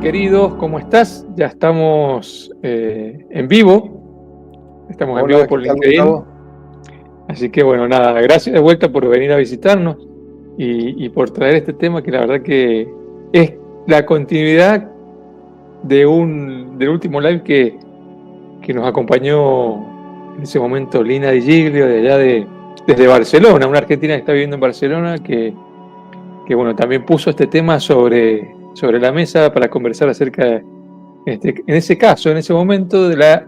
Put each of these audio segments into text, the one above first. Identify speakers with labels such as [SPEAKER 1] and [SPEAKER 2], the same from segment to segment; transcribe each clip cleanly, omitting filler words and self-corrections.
[SPEAKER 1] queridos, ¿cómo estás? Ya estamos en vivo. Estamos en
[SPEAKER 2] Hola,
[SPEAKER 1] vivo
[SPEAKER 2] ¿qué
[SPEAKER 1] por
[SPEAKER 2] tal,
[SPEAKER 1] LinkedIn.
[SPEAKER 2] Gustavo?
[SPEAKER 1] Así que bueno, nada, gracias de vuelta por venir a visitarnos y por traer este tema que la verdad que es la continuidad del último live que nos acompañó en ese momento Lina Di Giglio, desde Barcelona, una argentina que está viviendo en Barcelona, que bueno, también puso este tema sobre la mesa para conversar acerca, en ese caso, en ese momento, de la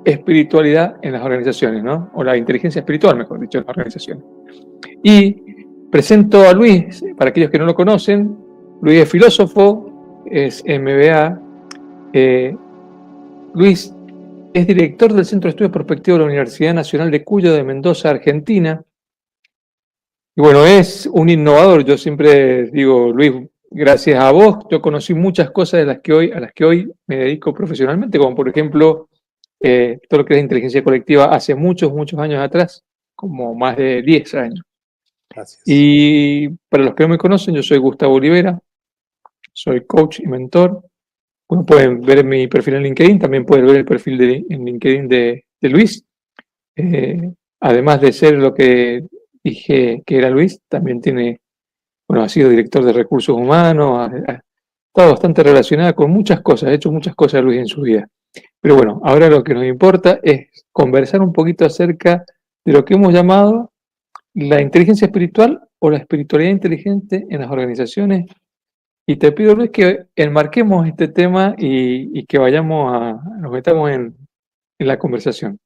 [SPEAKER 1] espiritualidad en las organizaciones, ¿no? O la inteligencia espiritual, mejor dicho, en las organizaciones. Y presento a Luis, para aquellos que no lo conocen. Luis es filósofo, es MBA. Luis es director del Centro de Estudios Prospectivos de la Universidad Nacional de Cuyo de Mendoza, Argentina. Y bueno, es un innovador. Yo siempre digo, Luis, gracias a vos, yo conocí muchas cosas a las que hoy me dedico profesionalmente, como por ejemplo todo lo que es inteligencia colectiva hace muchos, muchos años atrás, como más de 10 años.
[SPEAKER 2] Gracias.
[SPEAKER 1] Y para los que no me conocen, yo soy Gustavo Olivera, soy coach y mentor. Bueno, pueden ver mi perfil en LinkedIn, también pueden ver el perfil en LinkedIn de Luis. Eh, Además de ser lo que dije que era Luis, también ha sido director de recursos humanos, ha estado bastante relacionada con muchas cosas, ha hecho muchas cosas Luis en su vida. Pero bueno, ahora lo que nos importa es conversar un poquito acerca de lo que hemos llamado la inteligencia espiritual o la espiritualidad inteligente en las organizaciones. Y te pido, Luis, que enmarquemos este tema y que nos metamos en la conversación,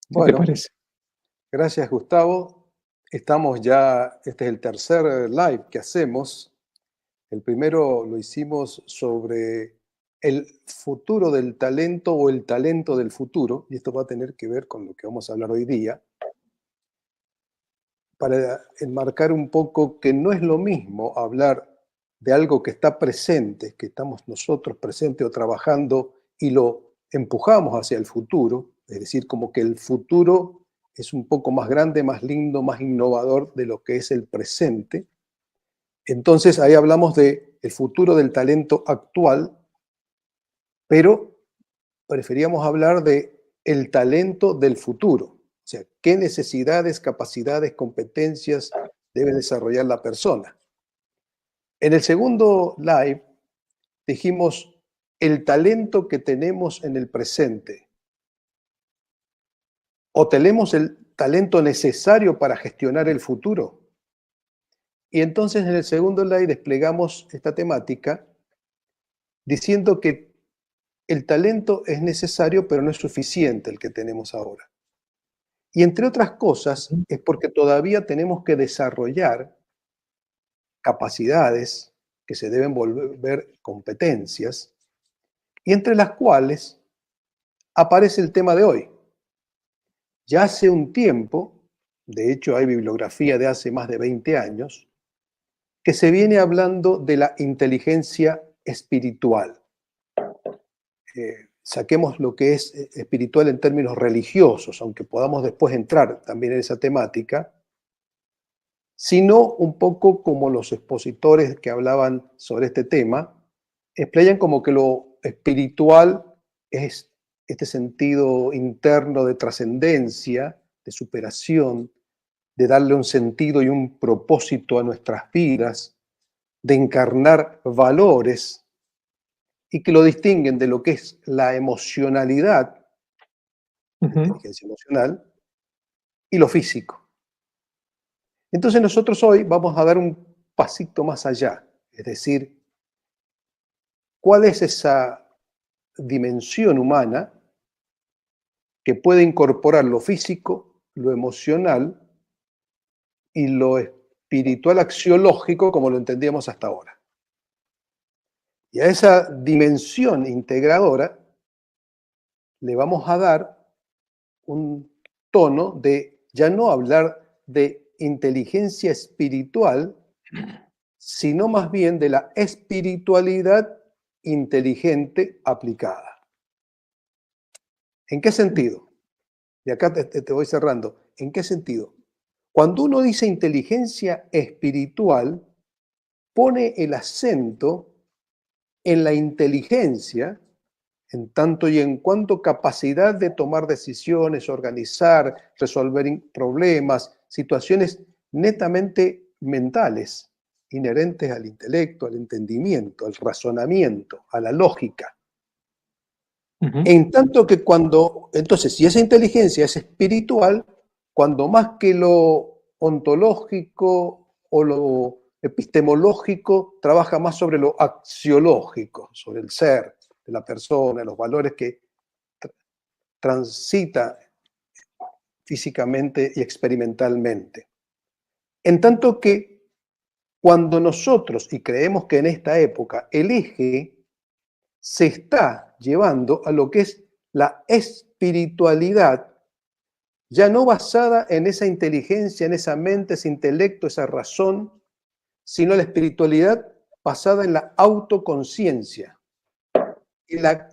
[SPEAKER 1] si te
[SPEAKER 2] Bueno,
[SPEAKER 1] parece.
[SPEAKER 2] gracias, Gustavo. Estamos ya, este es el tercer live que hacemos. El primero lo hicimos sobre el futuro del talento o el talento del futuro, y esto va a tener que ver con lo que vamos a hablar hoy día, para enmarcar un poco que no es lo mismo hablar de algo que está presente, que estamos nosotros presentes o trabajando y lo empujamos hacia el futuro, es decir, como que el futuro es un poco más grande, más lindo, más innovador de lo que es el presente. Entonces ahí hablamos de el futuro del talento actual, pero preferíamos hablar de el talento del futuro. O sea, qué necesidades, capacidades, competencias debe desarrollar la persona. En el segundo live dijimos el talento que tenemos en el presente. ¿O tenemos el talento necesario para gestionar el futuro? Y entonces en el segundo live desplegamos esta temática diciendo que el talento es necesario, pero no es suficiente el que tenemos ahora. Y entre otras cosas, es porque todavía tenemos que desarrollar capacidades que se deben volver competencias, y entre las cuales aparece el tema de hoy. Ya hace un tiempo, de hecho hay bibliografía de hace más de 20 años, que se viene hablando de la inteligencia espiritual. Saquemos lo que es espiritual en términos religiosos, aunque podamos después entrar también en esa temática, sino un poco como los expositores que hablaban sobre este tema, explayan como que lo espiritual es este sentido interno de trascendencia, de superación, de darle un sentido y un propósito a nuestras vidas, de encarnar valores y que lo distinguen de lo que es la emocionalidad, la inteligencia emocional, y lo físico. Entonces nosotros hoy vamos a dar un pasito más allá, es decir, ¿cuál es esa dimensión humana que puede incorporar lo físico, lo emocional y lo espiritual axiológico como lo entendíamos hasta ahora? Y a esa dimensión integradora le vamos a dar un tono de ya no hablar de inteligencia espiritual, sino más bien de la espiritualidad inteligente aplicada. ¿En qué sentido? Y acá te voy cerrando. ¿En qué sentido? Cuando uno dice inteligencia espiritual, pone el acento en la inteligencia, en tanto y en cuanto capacidad de tomar decisiones, organizar, resolver problemas, situaciones netamente mentales, inherentes al intelecto, al entendimiento, al razonamiento, a la lógica. En tanto que entonces, si esa inteligencia es espiritual, cuando más que lo ontológico o lo epistemológico, trabaja más sobre lo axiológico, sobre el ser de la persona, los valores que transita físicamente y experimentalmente. En tanto que cuando nosotros, y creemos que en esta época, el eje se está llevando a lo que es la espiritualidad, ya no basada en esa inteligencia, en esa mente, ese intelecto, esa razón, sino la espiritualidad basada en la autoconciencia, en la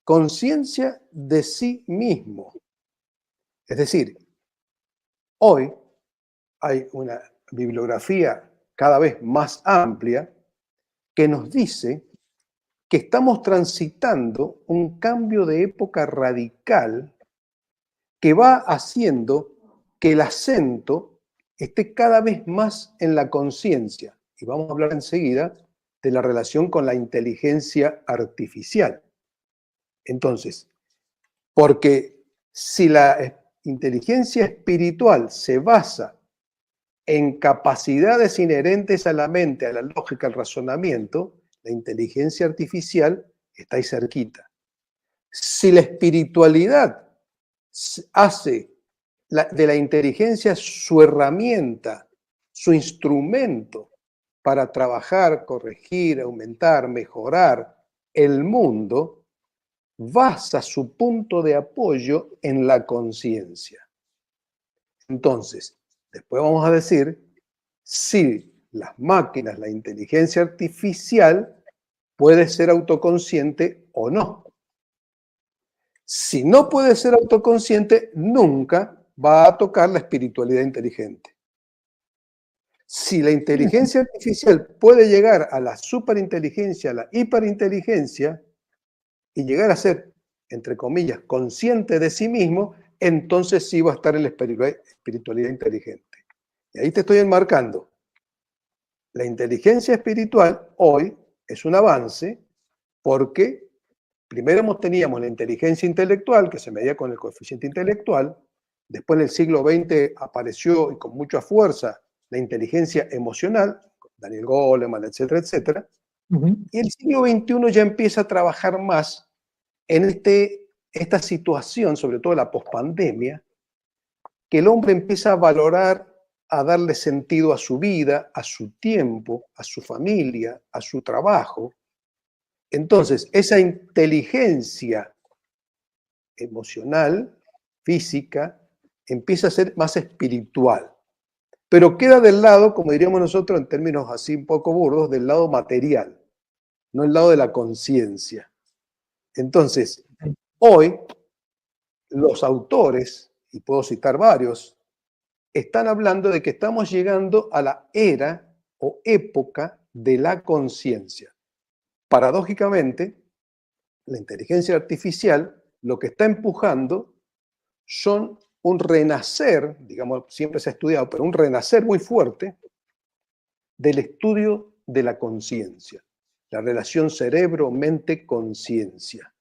[SPEAKER 2] conciencia de sí mismo. Es decir, hoy hay una bibliografía cada vez más amplia que nos dice que estamos transitando un cambio de época radical que va haciendo que el acento esté cada vez más en la conciencia. Y vamos a hablar enseguida de la relación con la inteligencia artificial. Entonces, porque si la inteligencia espiritual se basa en capacidades inherentes a la mente, a la lógica, al razonamiento, la inteligencia artificial está ahí cerquita. Si la espiritualidad hace de la inteligencia su herramienta, su instrumento para trabajar, corregir, aumentar, mejorar el mundo, basa su punto de apoyo en la conciencia. Entonces, después vamos a decir si las máquinas, la inteligencia artificial puede ser autoconsciente o no. Si no puede ser autoconsciente, nunca va a tocar la espiritualidad inteligente. Si la inteligencia artificial puede llegar a la superinteligencia, a la hiperinteligencia, y llegar a ser, entre comillas, consciente de sí mismo, entonces sí va a estar en la espiritualidad inteligente. Y ahí te estoy enmarcando. La inteligencia espiritual hoy es un avance porque primero teníamos la inteligencia intelectual, que se medía con el coeficiente intelectual. Después en el siglo XX apareció, y con mucha fuerza, la inteligencia emocional, Daniel Goleman, etcétera, etcétera. Y el siglo XXI ya empieza a trabajar más en esta situación, sobre todo la pospandemia, que el hombre empieza a valorar, a darle sentido a su vida, a su tiempo, a su familia, a su trabajo. Entonces, esa inteligencia emocional, física, empieza a ser más espiritual. Pero queda del lado, como diríamos nosotros en términos así un poco burdos, del lado material, no el lado de la conciencia. Entonces, hoy los autores, y puedo citar varios, están hablando de que estamos llegando a la era o época de la conciencia. Paradójicamente, la inteligencia artificial lo que está empujando son un renacer, digamos, siempre se ha estudiado, pero un renacer muy fuerte del estudio de la conciencia, la relación cerebro-mente-conciencia.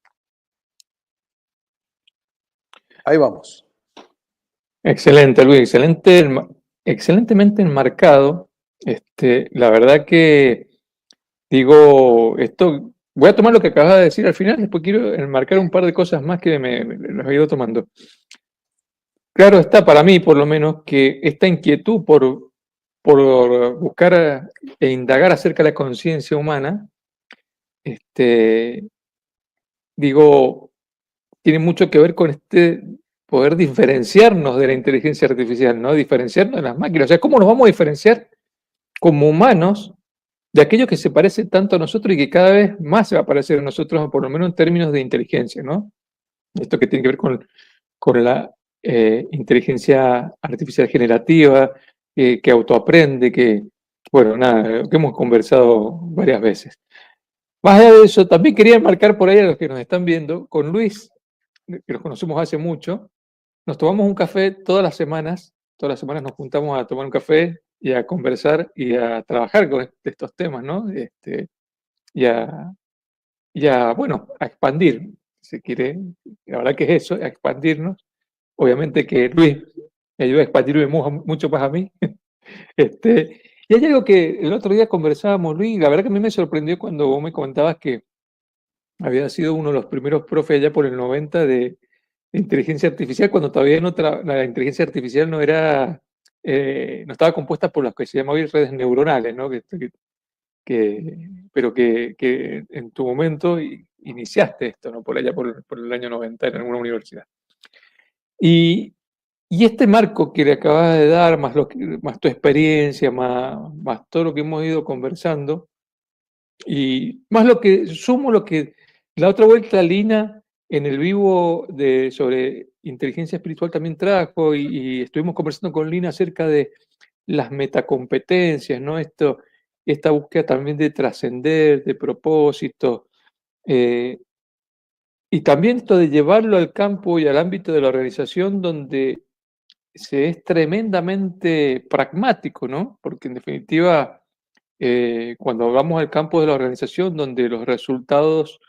[SPEAKER 2] Ahí vamos.
[SPEAKER 1] Excelente, Luis, excelentemente enmarcado. La verdad que digo, esto, voy a tomar lo que acabas de decir al final, después quiero enmarcar un par de cosas más que me las he ido tomando. Claro está, para mí por lo menos, que esta inquietud por buscar e indagar acerca de la conciencia humana, digo, tiene mucho que ver con poder diferenciarnos de la inteligencia artificial, ¿no? Diferenciarnos de las máquinas. O sea, ¿cómo nos vamos a diferenciar como humanos de aquello que se parece tanto a nosotros y que cada vez más se va a parecer a nosotros, por lo menos en términos de inteligencia, ¿no? Esto que tiene que ver con la inteligencia artificial generativa, que autoaprende, bueno, nada, que hemos conversado varias veces. Más allá de eso, también quería marcar por ahí a los que nos están viendo, con Luis, que nos conocemos hace mucho, nos tomamos un café todas las semanas nos juntamos a tomar un café y a conversar y a trabajar con estos temas, ¿no? Y bueno, a expandir, si quiere, la verdad que es eso, a expandirnos. Obviamente que Luis me ayuda a expandirme mucho más a mí. Y hay algo que el otro día conversábamos, Luis, y la verdad que a mí me sorprendió cuando vos me comentabas que había sido uno de los primeros profes allá por el 90 de inteligencia artificial, cuando todavía la inteligencia artificial no era, no estaba compuesta por las que se llaman hoy redes neuronales, ¿no? Pero que en tu momento iniciaste esto, ¿no? Por allá por el año 90 en alguna universidad. Y este marco que le acabas de dar, más tu experiencia, más todo lo que hemos ido conversando, y más lo que sumo lo que la otra vuelta Lina en el vivo sobre inteligencia espiritual también trajo, y estuvimos conversando con Lina acerca de las metacompetencias, ¿no? Esta búsqueda también de trascender, de propósito, eh, y también esto de llevarlo al campo y al ámbito de la organización donde se es tremendamente pragmático, ¿no? Porque en definitiva, cuando vamos al campo de la organización, donde los resultados,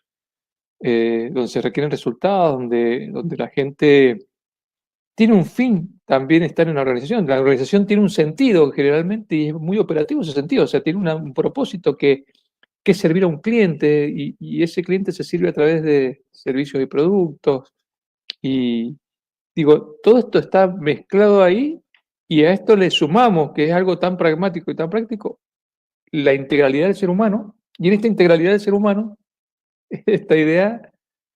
[SPEAKER 1] donde se requieren resultados, donde la gente tiene un fin también estar en la organización tiene un sentido generalmente y es muy operativo ese sentido, o sea, tiene un propósito que es servir a un cliente y ese cliente se sirve a través de servicios y productos y digo, todo esto está mezclado ahí y a esto le sumamos, que es algo tan pragmático y tan práctico, la integralidad del ser humano, y en esta integralidad del ser humano, esta idea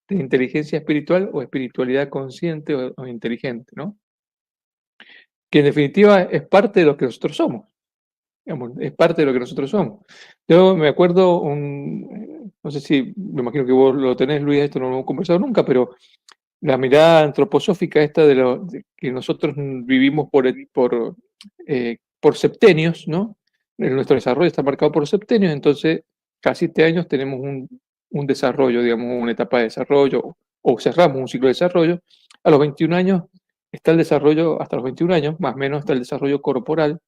[SPEAKER 1] de inteligencia espiritual o espiritualidad consciente o inteligente, ¿no? Que en definitiva es parte de lo que nosotros somos, digamos, es parte de lo que nosotros somos. Yo me acuerdo, no sé si, me imagino que vos lo tenés, Luis, esto no lo hemos conversado nunca, pero la mirada antroposófica esta de que nosotros vivimos por septenios, ¿no? Nuestro desarrollo está marcado por septenios, entonces cada 7 años tenemos un desarrollo, digamos, una etapa de desarrollo, o cerramos un ciclo de desarrollo. A los 21 años está el desarrollo, hasta los 21 años, más o menos, está el desarrollo corporal.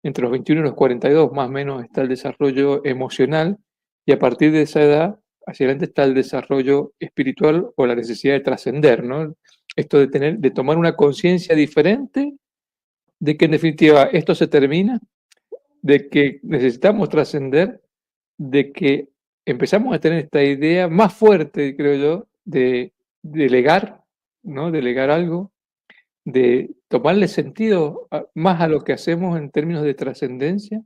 [SPEAKER 1] Entre los 21 y los 42, más o menos, está el desarrollo emocional, y a partir de esa edad hacia adelante está el desarrollo espiritual o la necesidad de trascender, ¿no? Esto de tomar una conciencia diferente de que en definitiva esto se termina, de que necesitamos trascender, de que empezamos a tener esta idea más fuerte, creo yo, de delegar, ¿no? Delegar algo, de tomarle sentido más a lo que hacemos en términos de trascendencia,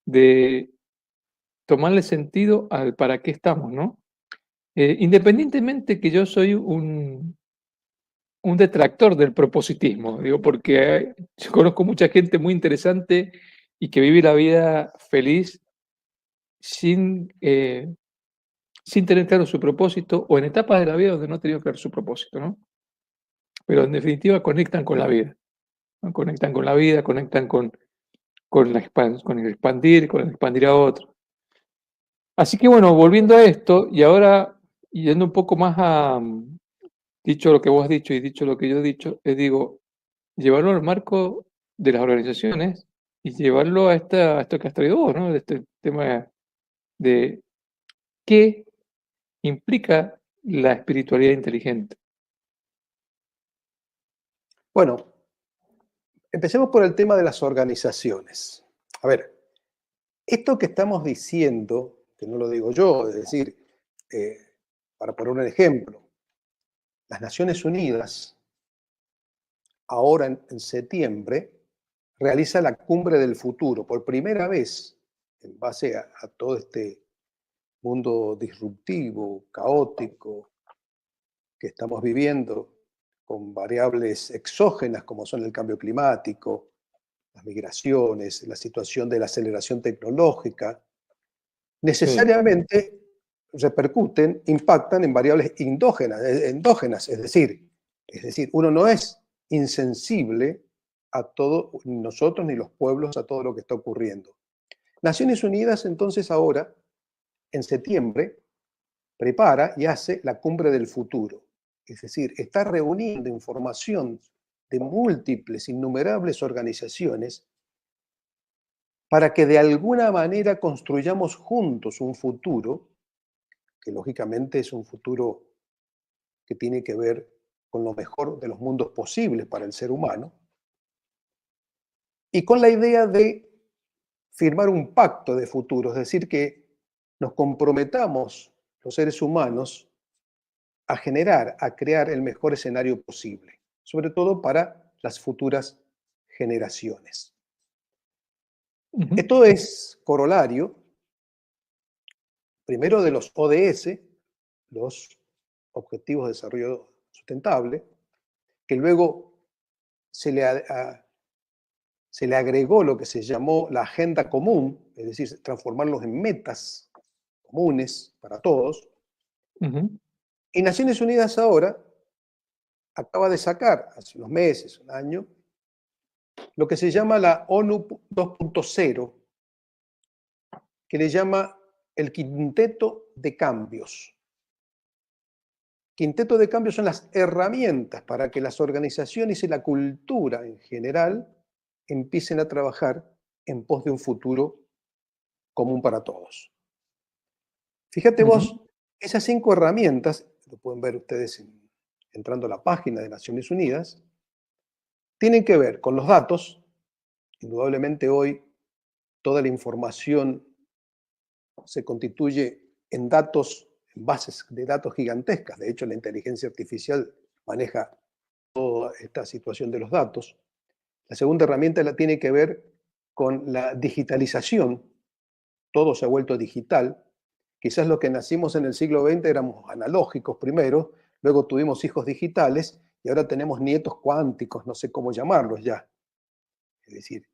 [SPEAKER 1] de tomarle sentido al para qué estamos, ¿no? Independientemente que yo soy un detractor del propositismo, digo, porque yo conozco mucha gente muy interesante y que vive la vida feliz sin, sin tener claro su propósito o en etapas de la vida donde no ha tenido claro su propósito, ¿no? Pero en definitiva conectan con la vida, ¿no? Conectan con la vida, conectan con el expandir a otro. Así que bueno, volviendo a esto, y ahora yendo un poco más dicho lo que vos has dicho y dicho lo que yo he dicho, digo, llevarlo al marco de las organizaciones y llevarlo a esto que has traído vos, ¿no? De este tema de qué implica la espiritualidad inteligente.
[SPEAKER 2] Bueno, empecemos por el tema de las organizaciones. A ver, esto que estamos diciendo, que no lo digo yo, es decir, eh, para poner un ejemplo, las Naciones Unidas, ahora en septiembre, realiza la Cumbre del Futuro, por primera vez, en base a todo este mundo disruptivo, caótico que estamos viviendo, con variables exógenas como son el cambio climático, las migraciones, la situación de la aceleración tecnológica,
[SPEAKER 1] Sí,
[SPEAKER 2] necesariamente repercuten, impactan en variables endógenas, es decir, uno no es insensible a todo, nosotros ni los pueblos, a todo lo que está ocurriendo. Naciones Unidas entonces ahora en septiembre, prepara y hace la Cumbre del Futuro. Es decir, está reuniendo información de múltiples, innumerables organizaciones para que de alguna manera construyamos juntos un futuro, que lógicamente es un futuro que tiene que ver con lo mejor de los mundos posibles para el ser humano, y con la idea de firmar un pacto de futuro, es decir, que nos comprometamos los seres humanos a generar, a crear el mejor escenario posible, sobre todo para las futuras generaciones.
[SPEAKER 1] Ujú.
[SPEAKER 2] Esto es corolario, primero de los ODS, los Objetivos de Desarrollo Sustentable, que luego se le agregó lo que se llamó la Agenda Común, es decir, transformarlos en metas comunes para todos.
[SPEAKER 1] Ujú.
[SPEAKER 2] Y Naciones Unidas ahora acaba de sacar, hace unos meses, un año, lo que se llama la ONU 2.0, que le llama el Quinteto de Cambios. Quinteto de Cambios son las herramientas para que las organizaciones y la cultura en general empiecen a trabajar en pos de un futuro común para todos. Fíjate vos,
[SPEAKER 1] Ujú.
[SPEAKER 2] esas 5 herramientas, lo pueden ver ustedes entrando a la página de Naciones Unidas, tienen que ver con los datos. Indudablemente hoy toda la información se constituye en datos, en bases de datos gigantescas. De hecho, la inteligencia artificial maneja toda esta situación de los datos. La segunda herramienta la tiene que ver con la digitalización. Todo se ha vuelto digital. Quizás los que nacimos en el siglo XX éramos analógicos primero, luego tuvimos hijos digitales y ahora tenemos nietos cuánticos, no sé cómo llamarlos ya. Es decir,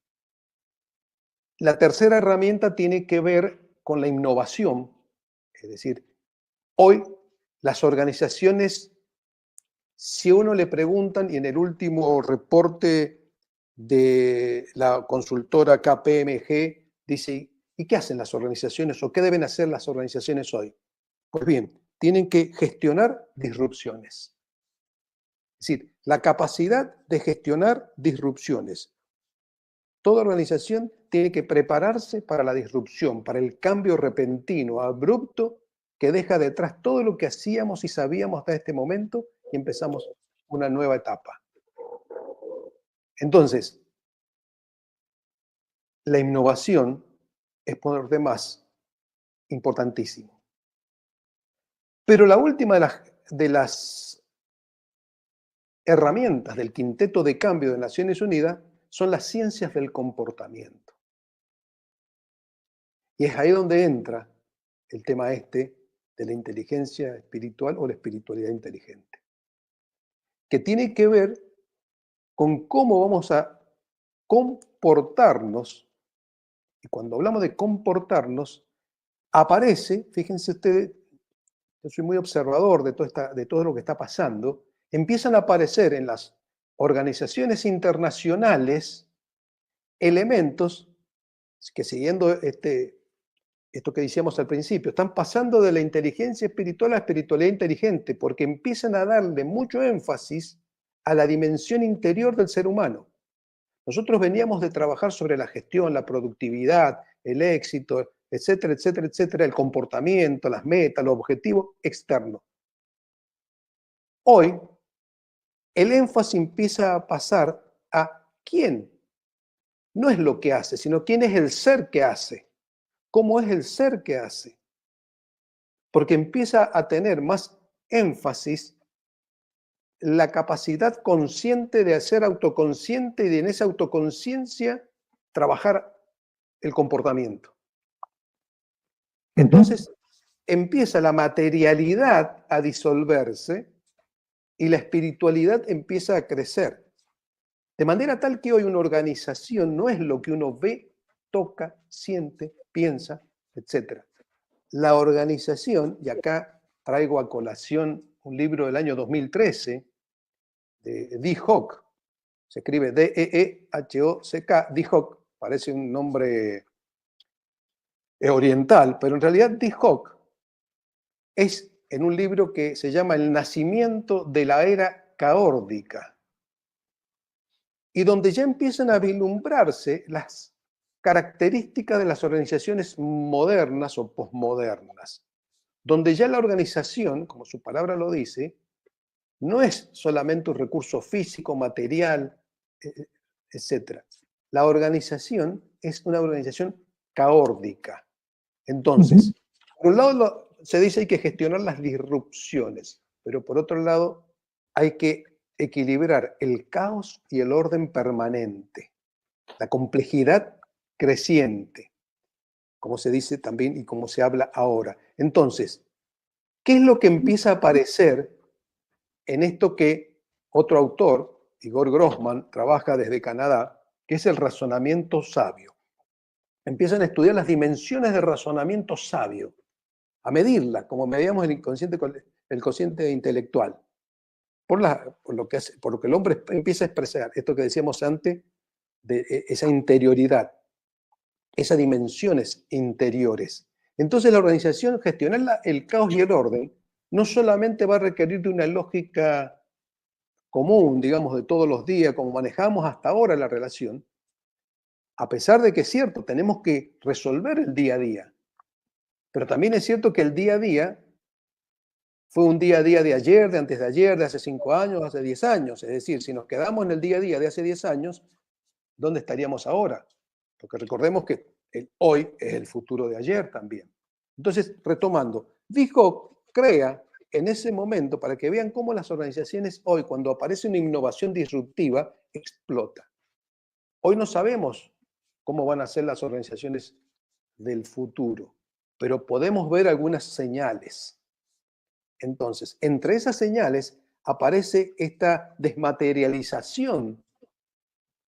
[SPEAKER 2] la tercera herramienta tiene que ver con la innovación. Es decir, hoy las organizaciones, si a uno le preguntan, y en el último reporte de la consultora KPMG, dice, ¿y qué hacen las organizaciones o qué deben hacer las organizaciones hoy? Pues bien, tienen que gestionar disrupciones. Es decir, la capacidad de gestionar disrupciones. Toda organización tiene que prepararse para la disrupción, para el cambio repentino, abrupto, que deja detrás todo lo que hacíamos y sabíamos hasta este momento y empezamos una nueva etapa. Entonces, la innovación es por demás importantísimo. Pero la última de las herramientas del quinteto de cambio de Naciones Unidas son las ciencias del comportamiento. Y es ahí donde entra el tema este de la inteligencia espiritual o la espiritualidad inteligente, que tiene que ver con cómo vamos a comportarnos. Y cuando hablamos de comportarnos, aparece, fíjense ustedes, yo soy muy observador de todo lo que está pasando, empiezan a aparecer en las organizaciones internacionales elementos que, siguiendo esto que decíamos al principio, están pasando de la inteligencia espiritual a la espiritualidad inteligente, porque empiezan a darle mucho énfasis a la dimensión interior del ser humano. Nosotros veníamos de trabajar sobre la gestión, la productividad, el éxito, etcétera, etcétera, etcétera, el comportamiento, las metas, los objetivos externos. Hoy, el énfasis empieza a pasar a quién. No es lo que hace, sino quién es el ser que hace. ¿Cómo es el ser que hace? Porque empieza a tener más énfasis la capacidad consciente de ser autoconsciente y de en esa autoconciencia trabajar el comportamiento.
[SPEAKER 1] Ujú.
[SPEAKER 2] Entonces empieza la materialidad a disolverse y la espiritualidad empieza a crecer. De manera tal que hoy una organización no es lo que uno ve, toca, siente, piensa, etc. La organización, y acá traigo a colación un libro del año 2013 de Dee Hock, se escribe D-E-E-H-O-C-K, Dee Hock, parece un nombre oriental, pero en realidad de Hoc es en un libro que se llama El nacimiento de la era caórdica, y donde ya empiezan a vislumbrarse las características de las organizaciones modernas o posmodernas, donde ya la organización, como su palabra lo dice, no es solamente un recurso físico, material, etc. La organización es una organización caórdica. Entonces, por un lado se dice hay que gestionar las disrupciones, pero por otro lado hay que equilibrar el caos y el orden permanente, la complejidad creciente, como se dice también y como se habla ahora. Entonces, ¿qué es lo que empieza a aparecer en esto que otro autor, Igor Grossman, trabaja desde Canadá, que es el razonamiento sabio? Empiezan a estudiar las dimensiones del razonamiento sabio, a medirla, como medíamos el cociente intelectual, por lo que el hombre empieza a expresar, esto que decíamos antes, de esa interioridad, esas dimensiones interiores. Entonces la organización, gestionar el caos y el orden, no solamente va a requerir de una lógica común, digamos, de todos los días, como manejamos hasta ahora la relación, a pesar de que es cierto, tenemos que resolver el día a día, pero también es cierto que el día a día fue un día a día de ayer, de antes de ayer, de hace 5 años, hace 10 años. Es decir, si nos quedamos en el día a día de hace 10 años, ¿dónde estaríamos ahora? Porque recordemos que el hoy es el futuro de ayer también. Entonces, retomando, dijo, crea en ese momento, para que vean cómo las organizaciones hoy, cuando aparece una innovación disruptiva, explota. Hoy no sabemos cómo van a ser las organizaciones del futuro, pero podemos ver algunas señales. Entonces, entre esas señales aparece esta desmaterialización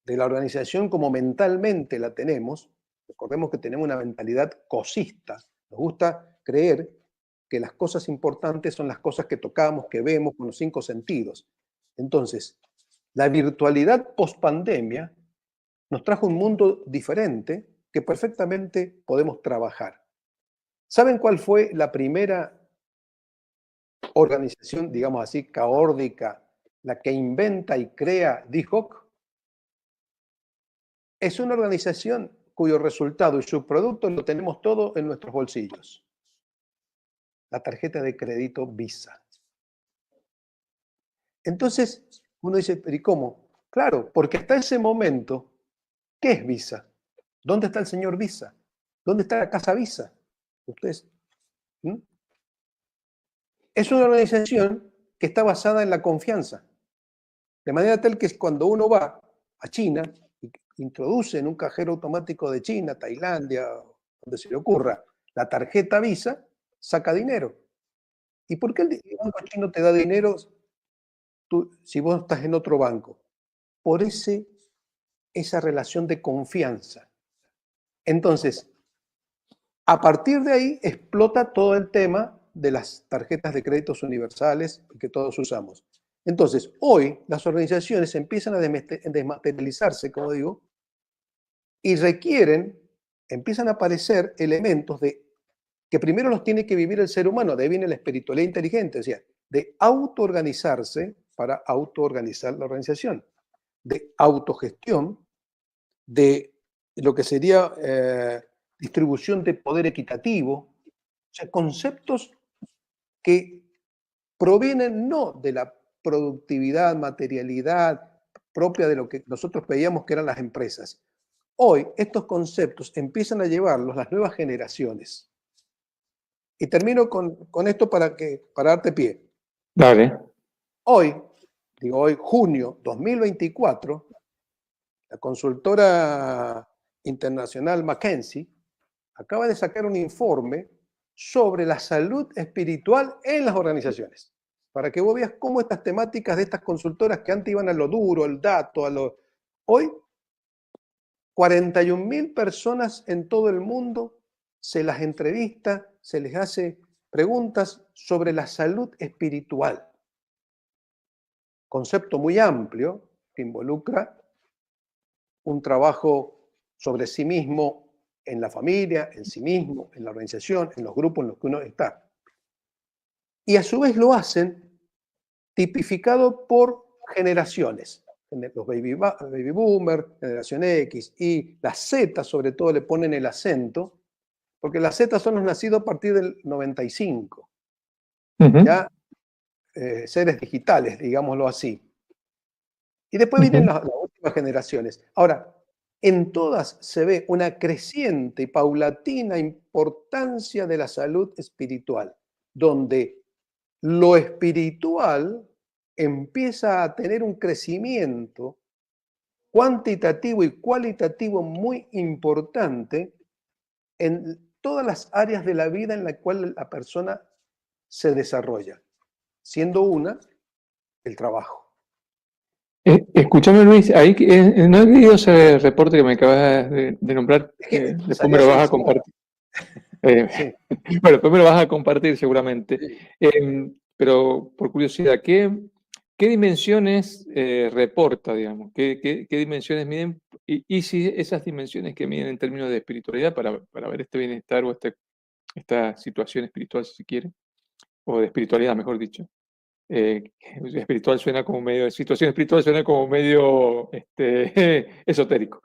[SPEAKER 2] de la organización como mentalmente la tenemos. Recordemos que tenemos una mentalidad cosista. Nos gusta creer que las cosas importantes son las cosas que tocamos, que vemos con los 5 sentidos. Entonces, la virtualidad post-pandemia nos trajo un mundo diferente que perfectamente podemos trabajar. ¿Saben cuál fue la primera organización, digamos así, caórdica, la que inventa y crea DHOC? Es una organización cuyo resultado y su producto lo tenemos todo en nuestros bolsillos. La tarjeta de crédito Visa. Entonces, uno dice, ¿pero y cómo? Claro, porque hasta ese momento, ¿qué es Visa? ¿Dónde está el señor Visa? ¿Dónde está la casa Visa? Ustedes. ¿Mm? Es una organización que está basada en la confianza. De manera tal que cuando uno va a China y introduce en un cajero automático de China, Tailandia, donde se le ocurra, la tarjeta Visa, saca dinero. ¿Y por qué el banco chino te da dinero si vos estás en otro banco? Por esa relación de confianza. Entonces, a partir de ahí explota todo el tema de las tarjetas de créditos universales que todos usamos. Entonces, hoy las organizaciones empiezan a desmaterializarse, como digo, y empiezan a aparecer elementos que primero los tiene que vivir el ser humano, de ahí viene la espiritualidad inteligente, o sea, de autoorganizarse para autoorganizar la organización, de autogestión, de lo que sería distribución de poder equitativo, o sea, conceptos que provienen no de la productividad, materialidad propia de lo que nosotros veíamos que eran las empresas. Hoy estos conceptos empiezan a llevarlos las nuevas generaciones. Y termino con esto para darte pie.
[SPEAKER 1] Dale.
[SPEAKER 2] Hoy, junio 2024, la consultora internacional McKinsey acaba de sacar un informe sobre la salud espiritual en las organizaciones. Para que vos veas cómo estas temáticas de estas consultoras que antes iban a lo duro, al dato, hoy 41.000 personas en todo el mundo se las entrevista, se les hace preguntas sobre la salud espiritual. Concepto muy amplio que involucra un trabajo sobre sí mismo en la familia, en sí mismo, en la organización, en los grupos en los que uno está. Y a su vez lo hacen tipificado por generaciones. Los baby boomer, generación X y la Z sobre todo le ponen el acento, porque las Z son los nacidos a partir del 95,
[SPEAKER 1] Ujú,
[SPEAKER 2] ya seres digitales, digámoslo así. Y después vienen
[SPEAKER 1] ujú.
[SPEAKER 2] las últimas generaciones. Ahora, en todas se ve una creciente y paulatina importancia de la salud espiritual, donde lo espiritual empieza a tener un crecimiento cuantitativo y cualitativo muy importante en todas las áreas de la vida en la cual la persona se desarrolla, siendo una el trabajo.
[SPEAKER 1] Escúchame, Luis, ahí no he leído ese reporte que me acabas de nombrar.
[SPEAKER 2] Es que
[SPEAKER 1] Después
[SPEAKER 2] salió
[SPEAKER 1] me lo
[SPEAKER 2] hace
[SPEAKER 1] vas
[SPEAKER 2] una
[SPEAKER 1] a
[SPEAKER 2] semana.
[SPEAKER 1] compartir. Eh,
[SPEAKER 2] Sí,
[SPEAKER 1] bueno, después me lo vas a compartir seguramente.
[SPEAKER 2] sí.
[SPEAKER 1] Pero por curiosidad, ¿qué dimensiones reporta, digamos? ¿Qué dimensiones miden? Y si esas dimensiones que miden en términos de espiritualidad para ver este bienestar o esta situación espiritual, si se quiere, o de espiritualidad, mejor dicho. Espiritual suena como medio, situación espiritual suena como medio esotérico.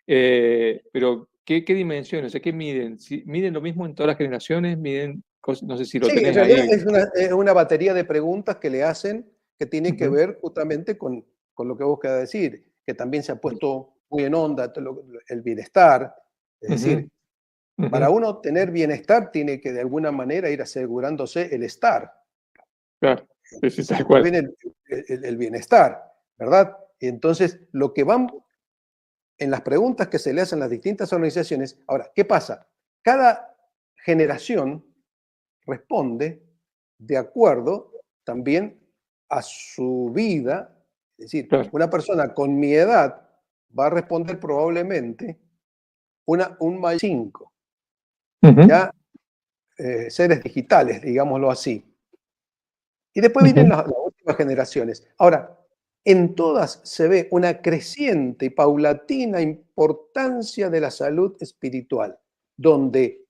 [SPEAKER 1] Pero, ¿qué dimensiones? O sea, ¿qué miden? ¿Miden lo mismo en todas las generaciones? ¿Miden no sé si lo
[SPEAKER 2] Sí, en
[SPEAKER 1] tenés
[SPEAKER 2] realidad
[SPEAKER 1] ahí?
[SPEAKER 2] es una batería de preguntas que le hacen que tiene que
[SPEAKER 1] Ujú,
[SPEAKER 2] ver justamente con lo que vos querés decir, que también se ha puesto muy en onda el bienestar. Es
[SPEAKER 1] ujú,
[SPEAKER 2] decir,
[SPEAKER 1] ujú,
[SPEAKER 2] para uno tener bienestar tiene que de alguna manera ir asegurándose el estar.
[SPEAKER 1] claro, sí, sí, tal
[SPEAKER 2] Después
[SPEAKER 1] cual.
[SPEAKER 2] viene el bienestar, ¿verdad? Y entonces, lo que van en las preguntas que se le hacen a las distintas organizaciones, ahora, ¿qué pasa? Cada generación responde de acuerdo también a su vida, es decir,
[SPEAKER 1] Claro.
[SPEAKER 2] una persona con mi edad va a responder probablemente un mayor 5,
[SPEAKER 1] Ujú,
[SPEAKER 2] ya seres digitales, digámoslo así. Y después vienen
[SPEAKER 1] ujú.
[SPEAKER 2] las últimas generaciones. Ahora, en todas se ve una creciente y paulatina importancia de la salud espiritual, donde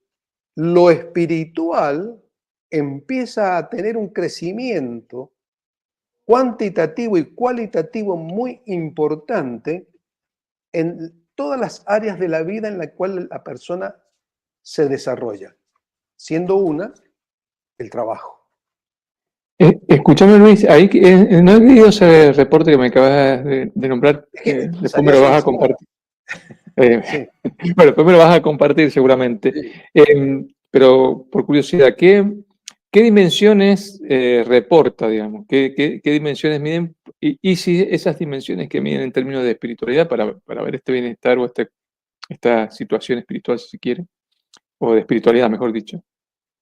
[SPEAKER 2] lo espiritual empieza a tener un crecimiento cuantitativo y cualitativo muy importante en todas las áreas de la vida en la cual la persona se desarrolla, siendo una el trabajo.
[SPEAKER 1] Escúchame, Luis, ahí no he leído ese reporte que me acabas de nombrar.
[SPEAKER 2] Es que
[SPEAKER 1] Después
[SPEAKER 2] salió
[SPEAKER 1] me lo
[SPEAKER 2] hace
[SPEAKER 1] vas
[SPEAKER 2] una
[SPEAKER 1] a
[SPEAKER 2] semana.
[SPEAKER 1] compartir. Eh,
[SPEAKER 2] Sí,
[SPEAKER 1] bueno, después me lo vas a compartir seguramente.
[SPEAKER 2] sí.
[SPEAKER 1] Pero por curiosidad, ¿qué dimensiones reporta, digamos? ¿Qué dimensiones miden? Y si esas dimensiones que miden en términos de espiritualidad para ver este bienestar o esta situación espiritual, si se quiere, o de espiritualidad, mejor dicho.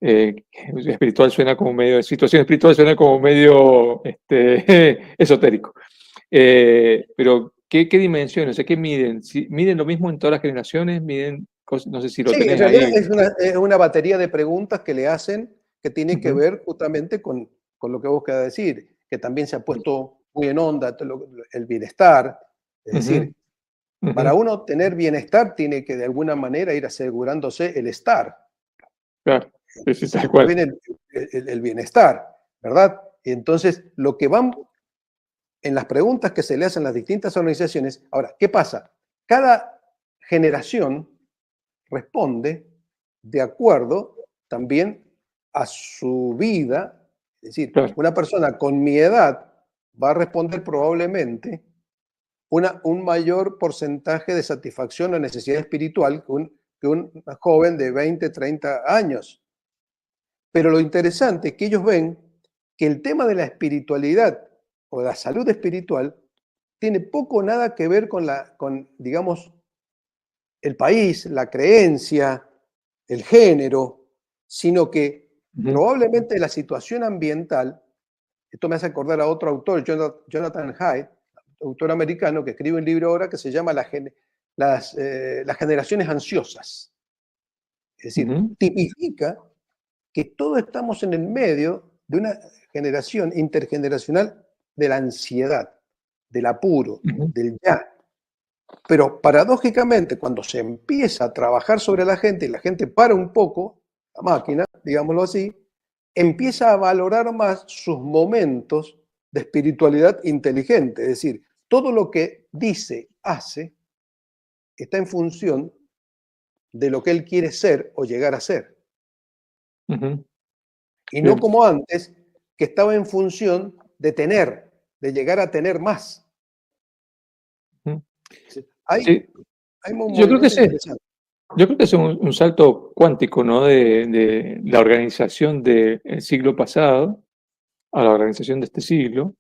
[SPEAKER 1] Espiritual suena como medio, situación espiritual suena como medio esotérico. Pero, ¿qué dimensiones? O sea, ¿qué miden? ¿Miden lo mismo en todas las generaciones? ¿Miden no sé si lo
[SPEAKER 2] Sí, en
[SPEAKER 1] tenés
[SPEAKER 2] realidad
[SPEAKER 1] ahí?
[SPEAKER 2] es una batería de preguntas que le hacen que tiene que
[SPEAKER 1] Ujú,
[SPEAKER 2] ver justamente con lo que vos querés decir, que también se ha puesto muy en onda el bienestar. Es
[SPEAKER 1] ujú,
[SPEAKER 2] decir,
[SPEAKER 1] ujú,
[SPEAKER 2] para uno tener bienestar tiene que de alguna manera ir asegurándose el estar.
[SPEAKER 1] claro, sí, sí, tal
[SPEAKER 2] Después
[SPEAKER 1] cual.
[SPEAKER 2] viene el bienestar, ¿verdad? Y entonces, lo que van en las preguntas que se le hacen a las distintas organizaciones, ahora, ¿qué pasa? Cada generación responde de acuerdo también a su vida, es decir,
[SPEAKER 1] Claro.
[SPEAKER 2] una persona con mi edad va a responder probablemente un mayor porcentaje de satisfacción o necesidad espiritual que un joven de 20, 30 años. Pero lo interesante es que ellos ven que el tema de la espiritualidad o la salud espiritual tiene poco o nada que ver con, digamos, el país, la creencia, el género, sino que
[SPEAKER 1] Ujú,
[SPEAKER 2] probablemente la situación ambiental, esto me hace acordar a otro autor, Jonathan Haidt, autor americano, que escribe un libro ahora que se llama las generaciones ansiosas. Es decir,
[SPEAKER 1] ujú,
[SPEAKER 2] tipifica que todos estamos en el medio de una generación intergeneracional de la ansiedad, del apuro,
[SPEAKER 1] ujú.
[SPEAKER 2] del ya. Pero paradójicamente, cuando se empieza a trabajar sobre la gente y la gente para un poco, la máquina, digámoslo así, empieza a valorar más sus momentos de espiritualidad inteligente. Es decir, todo lo que dice, hace, está en función de lo que él quiere ser o llegar a ser.
[SPEAKER 1] Ujú.
[SPEAKER 2] Y no
[SPEAKER 1] Bien.
[SPEAKER 2] como antes, que estaba en función de tener, de llegar a tener más.
[SPEAKER 1] Ujú.
[SPEAKER 2] Hay,
[SPEAKER 1] Sí,
[SPEAKER 2] hay un
[SPEAKER 1] yo creo que
[SPEAKER 2] movimiento
[SPEAKER 1] sí.
[SPEAKER 2] interesante.
[SPEAKER 1] Yo creo que es un salto cuántico, ¿no? De la organización del siglo pasado a la organización de este siglo,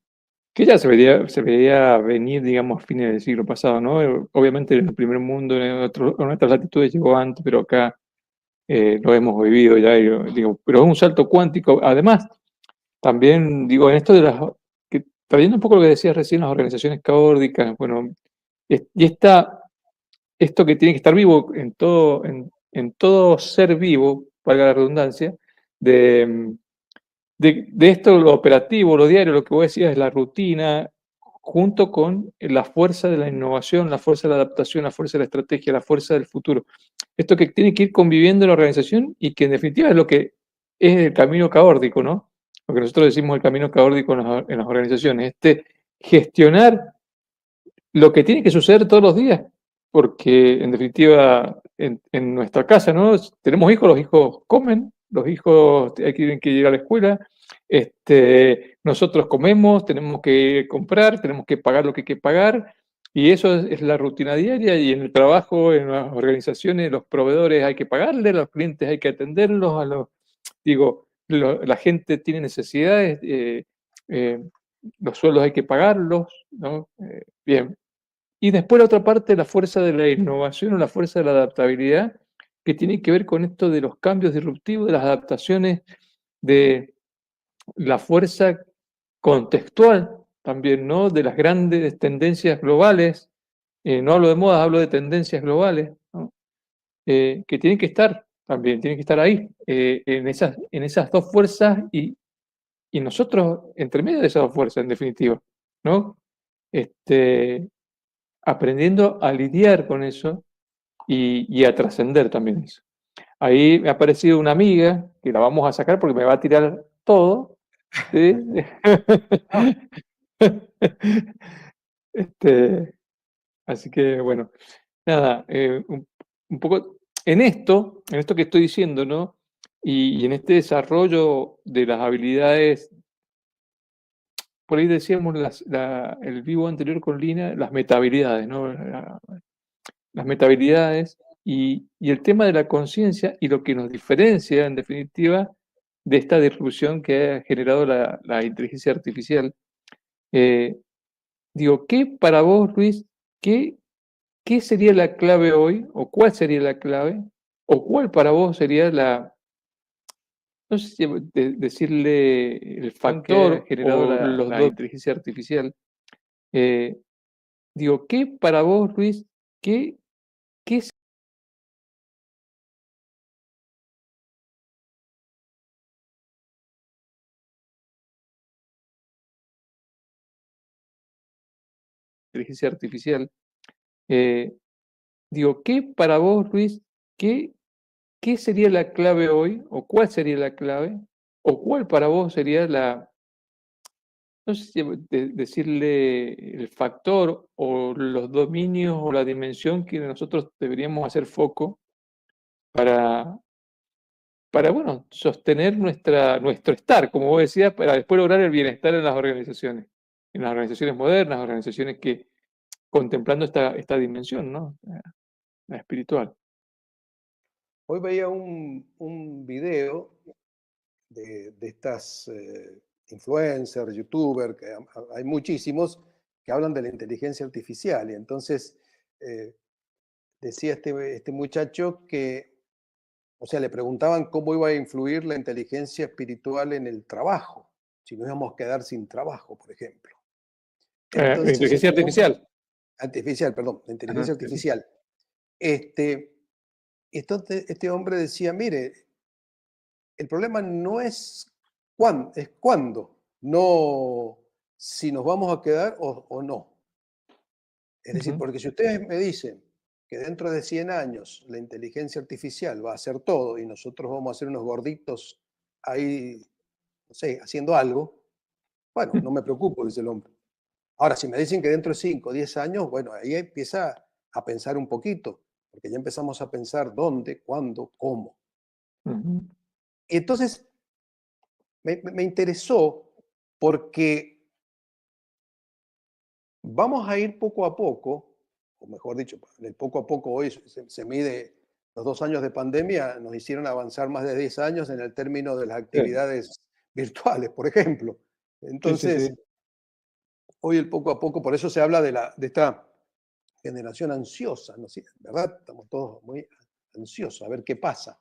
[SPEAKER 1] que ya se veía venir, digamos, a fines del siglo pasado, ¿no? Obviamente en el primer mundo, en otras latitudes llegó antes, pero acá lo hemos vivido ya, digo, pero es un salto cuántico. Además, también, digo, en esto de trayendo un poco lo que decías recién, las organizaciones caóticas, bueno, y esto que tiene que estar vivo en todo ser vivo, valga la redundancia, de, de esto, lo operativo, lo diario, lo que vos decías es la rutina, junto con la fuerza de la innovación, la fuerza de la adaptación, la fuerza de la estrategia, la fuerza del futuro. Esto que tiene que ir conviviendo en la organización y que en definitiva es lo que es el camino caórdico, ¿no? Lo que nosotros decimos el camino caórdico en las organizaciones, gestionar lo que tiene que suceder todos los días, porque en definitiva, en nuestra casa, ¿no? Tenemos hijos, los hijos comen, los hijos tienen que ir a la escuela, nosotros comemos, tenemos que comprar, tenemos que pagar lo que hay que pagar, y eso es la rutina diaria, y en el trabajo, en las organizaciones, los proveedores hay que pagarles, los clientes hay que atenderlos, digo, la gente tiene necesidades, eh, los sueldos hay que pagarlos, ¿no? Bien, y después la otra parte, la fuerza de la innovación o la fuerza de la adaptabilidad, que tiene que ver con esto de los cambios disruptivos, de las adaptaciones, de la fuerza contextual también, ¿no? De las grandes tendencias globales. No hablo de modas, hablo de tendencias globales, ¿no? Que tienen que estar también, tienen que estar ahí, en esas dos fuerzas y nosotros entre medio de esas dos fuerzas, en definitiva, ¿no? Este, aprendiendo a lidiar con eso y a trascender también eso. Ahí me ha aparecido una amiga, que la vamos a sacar porque me va a tirar todo, ¿sí?
[SPEAKER 2] Ah,
[SPEAKER 1] Este, así que bueno, nada, un poco en esto que estoy diciendo, ¿no? Y en este desarrollo de las habilidades, por ahí decíamos el vivo anterior con Lina, las metahabilidades, ¿no? Las metahabilidades y el tema de la conciencia y lo que nos diferencia, en definitiva, de esta disrupción que ha generado la inteligencia artificial. Eh, digo, ¿qué para vos, Luis, qué sería la clave hoy, o cuál sería la clave, o cuál para vos sería no sé si decirle el
[SPEAKER 2] que ha
[SPEAKER 1] factor
[SPEAKER 2] generado
[SPEAKER 1] o los
[SPEAKER 2] la
[SPEAKER 1] dos, inteligencia artificial? Eh, digo, ¿qué para vos, Luis, qué es inteligencia artificial? Eh, digo, ¿qué para vos, Luis, qué, qué sería la clave hoy? ¿O cuál sería la clave? ¿O cuál para vos sería no sé si decirle el factor o los dominios o la dimensión que nosotros deberíamos hacer foco para, bueno, sostener nuestro estar, como vos decías, para después lograr el bienestar en las organizaciones modernas, organizaciones que contemplando esta dimensión, ¿no? La espiritual.
[SPEAKER 2] Hoy veía un video de estas influencers, youtubers, que hay muchísimos que hablan de la inteligencia artificial. Y entonces eh, decía este muchacho que, o sea, le preguntaban cómo iba a influir la inteligencia espiritual en el trabajo, si nos íbamos a quedar sin trabajo, por ejemplo.
[SPEAKER 1] La
[SPEAKER 2] Entonces,
[SPEAKER 1] inteligencia artificial.
[SPEAKER 2] artificial, perdón, la
[SPEAKER 1] Ajá,
[SPEAKER 2] inteligencia
[SPEAKER 1] sí, sí.
[SPEAKER 2] artificial. Este, entonces, este hombre decía, mire, el problema no es cuándo, es cuándo, no si nos vamos a quedar o no. Es decir,
[SPEAKER 1] Ujú.
[SPEAKER 2] porque si ustedes me dicen que dentro de 100 años la inteligencia artificial va a hacer todo y nosotros vamos a ser unos gorditos ahí, no sé, haciendo algo, bueno, no me preocupo, dice el hombre. Ahora, si me dicen que dentro de 5 o 10 años, bueno, ahí empieza a pensar un poquito, porque ya empezamos a pensar dónde, cuándo, cómo.
[SPEAKER 1] Ujú.
[SPEAKER 2] Y entonces me interesó porque vamos a ir poco a poco, o mejor dicho, el poco a poco hoy se mide, los 2 años de pandemia nos hicieron avanzar más de 10 años en el término de las
[SPEAKER 1] Sí,
[SPEAKER 2] actividades virtuales, por ejemplo.
[SPEAKER 1] sí, sí, sí.
[SPEAKER 2] Entonces, hoy el poco a poco, por eso se habla de esta generación ansiosa, ¿no? Sí, ¿verdad? Estamos todos muy ansiosos a ver qué pasa.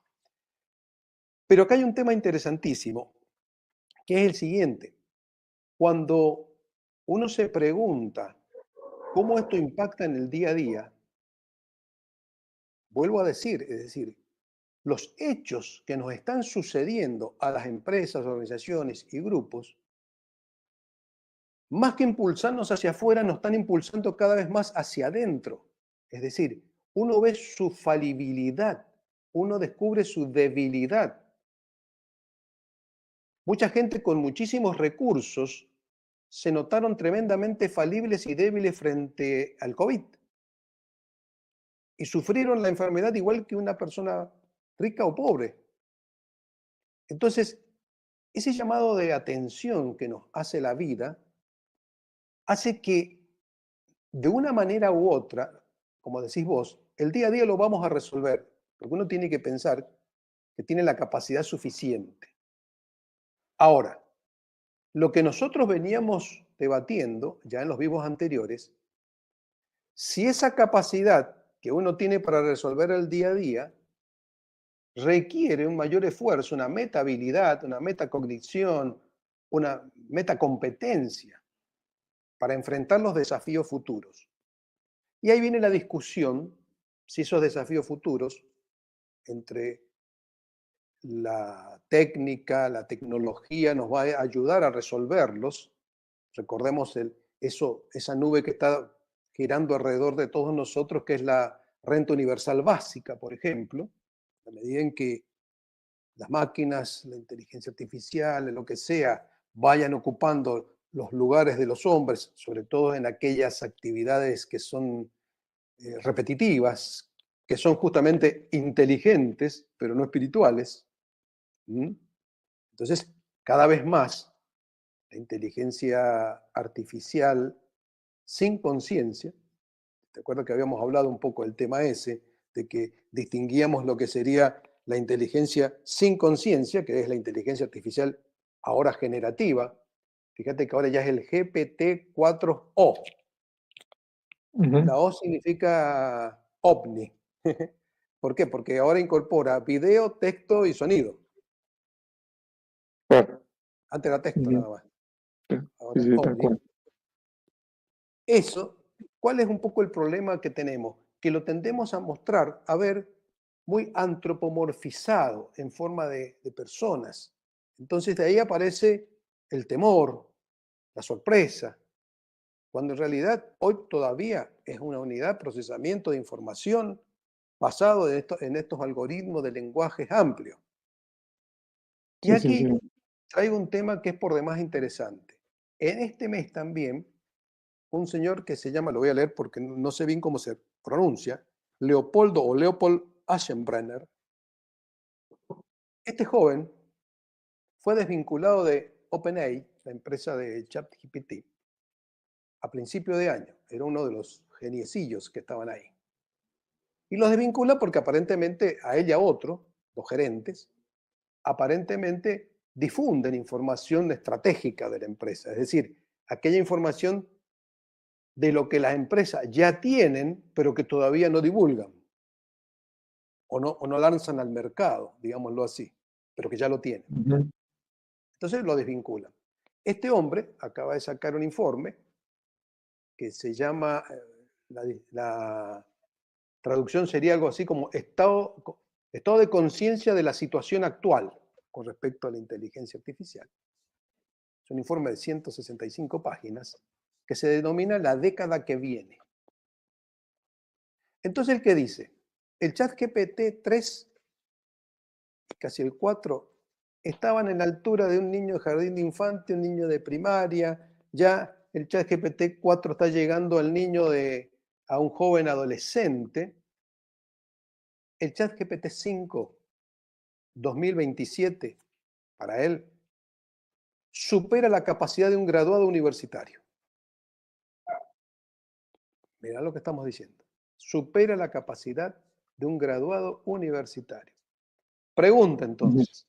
[SPEAKER 2] Pero acá hay un tema interesantísimo, que es el siguiente. Cuando uno se pregunta cómo esto impacta en el día a día, vuelvo a decir, es decir, los hechos que nos están sucediendo a las empresas, organizaciones y grupos, más que impulsarnos hacia afuera, nos están impulsando cada vez más hacia adentro. Es decir, uno ve su falibilidad, uno descubre su debilidad. Mucha gente con muchísimos recursos se notaron tremendamente falibles y débiles frente al COVID y sufrieron la enfermedad igual que una persona rica o pobre. Entonces, ese llamado de atención que nos hace la vida hace que de una manera u otra, como decís vos, el día a día lo vamos a resolver, porque uno tiene que pensar que tiene la capacidad suficiente. Ahora, lo que nosotros veníamos debatiendo ya en los vivos anteriores, si esa capacidad que uno tiene para resolver el día a día requiere un mayor esfuerzo, una metahabilidad, una metacognición, una metacompetencia para enfrentar los desafíos futuros. Y ahí viene la discusión si esos desafíos futuros entre la técnica, la tecnología nos va a ayudar a resolverlos. Recordemos esa nube que está girando alrededor de todos nosotros, que es la renta universal básica, por ejemplo, a medida en que las máquinas, la inteligencia artificial, lo que sea, vayan ocupando los lugares de los hombres, sobre todo en aquellas actividades que son repetitivas, que son justamente inteligentes, pero no espirituales. ¿Mm? Entonces, cada vez más, la inteligencia artificial sin conciencia, ¿te acuerdas que habíamos hablado un poco del tema ese, de que distinguíamos lo que sería la inteligencia sin conciencia, que es la inteligencia artificial ahora generativa? Fíjate que ahora ya es el GPT-4O. La
[SPEAKER 1] Ujú.
[SPEAKER 2] O significa ovni. ¿Por qué? Porque ahora incorpora video, texto y sonido.
[SPEAKER 1] Claro.
[SPEAKER 2] Antes era texto
[SPEAKER 1] Ujú.
[SPEAKER 2] nada más,
[SPEAKER 1] Sí,
[SPEAKER 2] ahora
[SPEAKER 1] sí,
[SPEAKER 2] es
[SPEAKER 1] sí, tal
[SPEAKER 2] ovni.
[SPEAKER 1] cual.
[SPEAKER 2] Eso, ¿cuál es un poco el problema que tenemos? Que lo tendemos a mostrar, a ver, muy antropomorfizado en forma de personas. Entonces de ahí aparece el temor, la sorpresa, cuando en realidad hoy todavía es una unidad de procesamiento de información basado en estos algoritmos de lenguajes amplios. Y
[SPEAKER 1] Sí, sí, sí.
[SPEAKER 2] aquí traigo un tema que es por demás interesante. En este mes también, un señor que se llama, lo voy a leer porque no sé bien cómo se pronuncia, Leopoldo o Leopold Aschenbrenner, este joven fue desvinculado de OpenAI, la empresa de ChatGPT, a principio de año. Era uno de los geniecillos que estaban ahí. Y los desvincula porque aparentemente a él y a otro, los gerentes, aparentemente difunden información estratégica de la empresa, es decir, aquella información de lo que las empresas ya tienen, pero que todavía no divulgan o no lanzan al mercado, digámoslo así, pero que ya lo tienen.
[SPEAKER 1] Ujú.
[SPEAKER 2] Entonces lo desvinculan. Este hombre acaba de sacar un informe que se llama, la traducción sería algo así como estado de conciencia de la situación actual con respecto a la inteligencia artificial. Es un informe de 165 páginas que se denomina La década que viene. Entonces, ¿el qué dice? El ChatGPT 3, casi el 4, estaban en la altura de un niño de jardín de infante, un niño de primaria. Ya el ChatGPT 4 está llegando al niño a un joven adolescente. El ChatGPT 5, 2027, para él, supera la capacidad de un graduado universitario. Mirá lo que estamos diciendo. Supera la capacidad de un graduado universitario. Pregunta
[SPEAKER 1] Ujú.
[SPEAKER 2] entonces,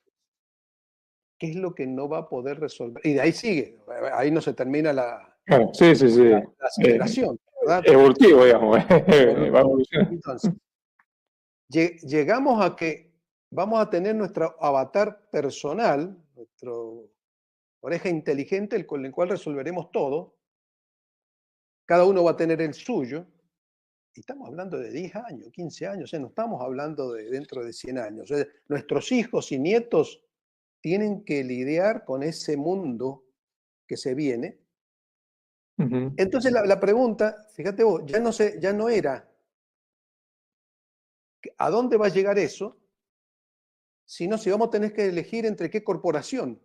[SPEAKER 2] ¿qué es lo que no va a poder resolver? Y de ahí sigue, ahí no se termina la
[SPEAKER 1] Claro, sí, sí, sí.
[SPEAKER 2] aceleración, ¿verdad?
[SPEAKER 1] Evolutivo, digamos. Va
[SPEAKER 2] Evolutivo.
[SPEAKER 1] evolucionando.
[SPEAKER 2] Entonces, llegamos a que vamos a tener nuestro avatar personal, nuestro oreja inteligente, con el cual resolveremos todo. Cada uno va a tener el suyo. Y estamos hablando de 10 años, 15 años, no estamos hablando de dentro de 100 años. Nuestros hijos y nietos tienen que lidiar con ese mundo que se viene.
[SPEAKER 1] Ujú.
[SPEAKER 2] Entonces la pregunta, fíjate vos, ya no era a dónde va a llegar eso, sino si vamos a tener que elegir entre qué corporación.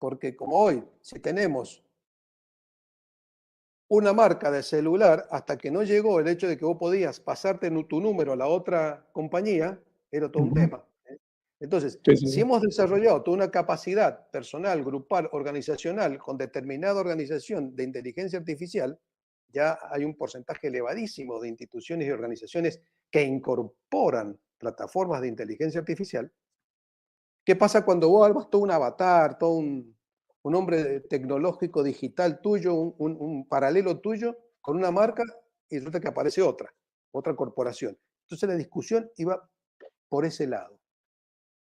[SPEAKER 2] Porque como hoy, si tenemos una marca de celular, hasta que no llegó el hecho de que vos podías pasarte tu número a la otra compañía, era todo un
[SPEAKER 1] Ujú.
[SPEAKER 2] tema. Entonces,
[SPEAKER 1] Sí, sí,
[SPEAKER 2] si
[SPEAKER 1] sí.
[SPEAKER 2] hemos desarrollado toda una capacidad personal, grupal, organizacional, con determinada organización de inteligencia artificial, ya hay un porcentaje elevadísimo de instituciones y organizaciones que incorporan plataformas de inteligencia artificial. ¿Qué pasa cuando vos armas todo un avatar, todo un hombre tecnológico digital tuyo, un paralelo tuyo con una marca y resulta que aparece otra corporación? Entonces la discusión iba por ese lado,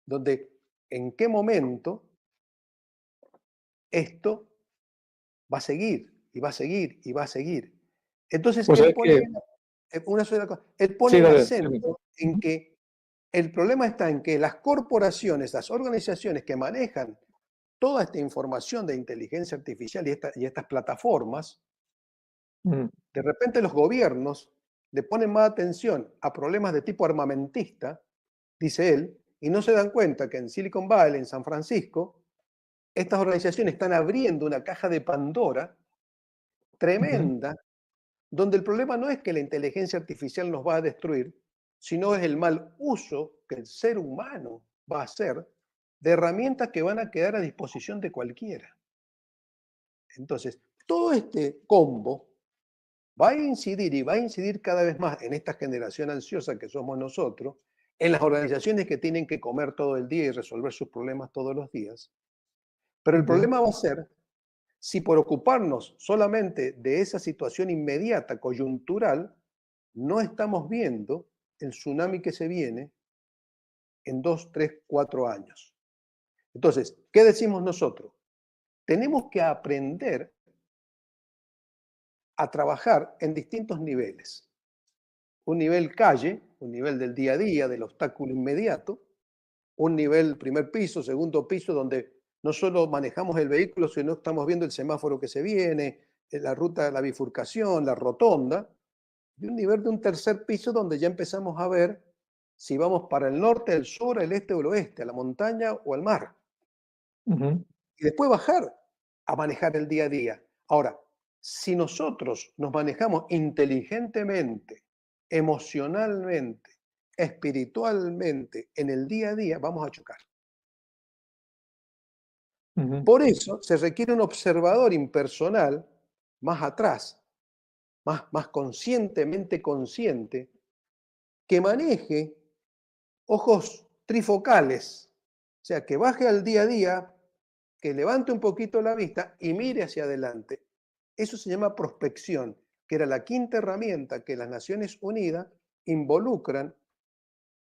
[SPEAKER 2] donde en qué momento esto va a seguir y va a seguir y va a seguir. Entonces
[SPEAKER 1] Vos
[SPEAKER 2] él
[SPEAKER 1] sabés
[SPEAKER 2] pone
[SPEAKER 1] que,
[SPEAKER 2] una sola cosa, él pone
[SPEAKER 1] sí,
[SPEAKER 2] el
[SPEAKER 1] dale, dale.
[SPEAKER 2] acento en
[SPEAKER 1] Ujú.
[SPEAKER 2] que el problema está en que las corporaciones, las organizaciones que manejan toda esta información de inteligencia artificial y estas plataformas,
[SPEAKER 1] Mm.
[SPEAKER 2] de repente los gobiernos le ponen más atención a problemas de tipo armamentista, dice él, y no se dan cuenta que en Silicon Valley, en San Francisco, estas organizaciones están abriendo una caja de Pandora
[SPEAKER 1] Ujú.
[SPEAKER 2] tremenda, donde el problema no es que la inteligencia artificial nos va a destruir, sino es el mal uso que el ser humano va a hacer de herramientas que van a quedar a disposición de cualquiera. Entonces, todo este combo va a incidir y va a incidir cada vez más en esta generación ansiosa que somos nosotros, en las organizaciones que tienen que comer todo el día y resolver sus problemas todos los días. Pero el
[SPEAKER 1] Ujú.
[SPEAKER 2] problema va a ser si por ocuparnos solamente de esa situación inmediata, coyuntural, no estamos viendo el tsunami que se viene en 2, 3, 4 años. Entonces, ¿qué decimos nosotros? Tenemos que aprender a trabajar en distintos niveles. Un nivel calle, un nivel del día a día, del obstáculo inmediato, un nivel primer piso, segundo piso, donde no solo manejamos el vehículo, sino estamos viendo el semáforo que se viene, la ruta, la bifurcación, la rotonda, y un nivel de un tercer piso donde ya empezamos a ver si vamos para el norte, el sur, el este o el oeste, a la montaña o al mar.
[SPEAKER 1] Ujú.
[SPEAKER 2] Y después bajar a manejar el día a día. Ahora, si nosotros nos manejamos inteligentemente, emocionalmente, espiritualmente en el día a día, vamos a chocar.
[SPEAKER 1] Ujú.
[SPEAKER 2] Por eso se requiere un observador impersonal más atrás, más conscientemente consciente, que maneje ojos trifocales, o sea, que baje al día a día, que levante un poquito la vista y mire hacia adelante. Eso se llama prospección, que era la quinta herramienta que las Naciones Unidas involucran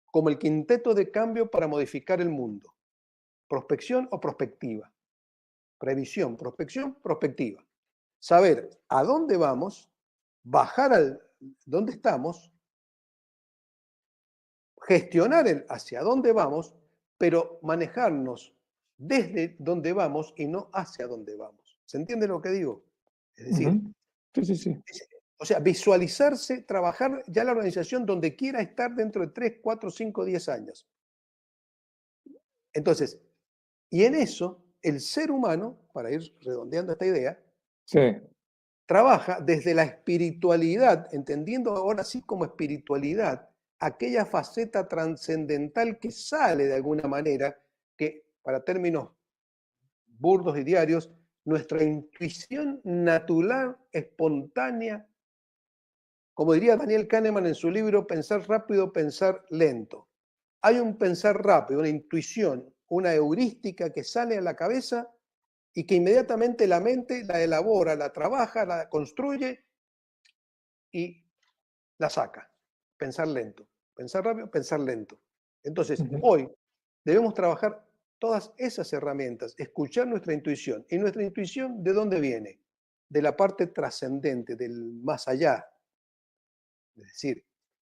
[SPEAKER 2] como el quinteto de cambio para modificar el mundo. Prospección o prospectiva. Previsión, prospección, prospectiva. Saber a dónde vamos, bajar al dónde estamos, gestionar el hacia dónde vamos, pero manejarnos desde dónde vamos y no hacia dónde vamos. ¿Se entiende lo que digo? Es decir,
[SPEAKER 1] Ujú. Sí, sí, sí.
[SPEAKER 2] O sea, visualizarse, trabajar ya la organización donde quiera estar dentro de 3, 4, 5, 10 años. Entonces, y en eso, el ser humano, para ir redondeando esta idea,
[SPEAKER 1] Sí.
[SPEAKER 2] trabaja desde la espiritualidad, entendiendo ahora sí como espiritualidad, aquella faceta trascendental que sale de alguna manera, que para términos burdos y diarios, nuestra intuición natural, espontánea, como diría Daniel Kahneman en su libro Pensar rápido, pensar lento. Hay un pensar rápido, una intuición, una heurística que sale a la cabeza y que inmediatamente la mente la elabora, la trabaja, la construye y la saca. Pensar lento. Pensar rápido, pensar lento. Entonces,
[SPEAKER 1] Ujú.
[SPEAKER 2] hoy debemos trabajar todas esas herramientas, escuchar nuestra intuición. ¿Y nuestra intuición de dónde viene? De la parte trascendente, del más allá. Es decir,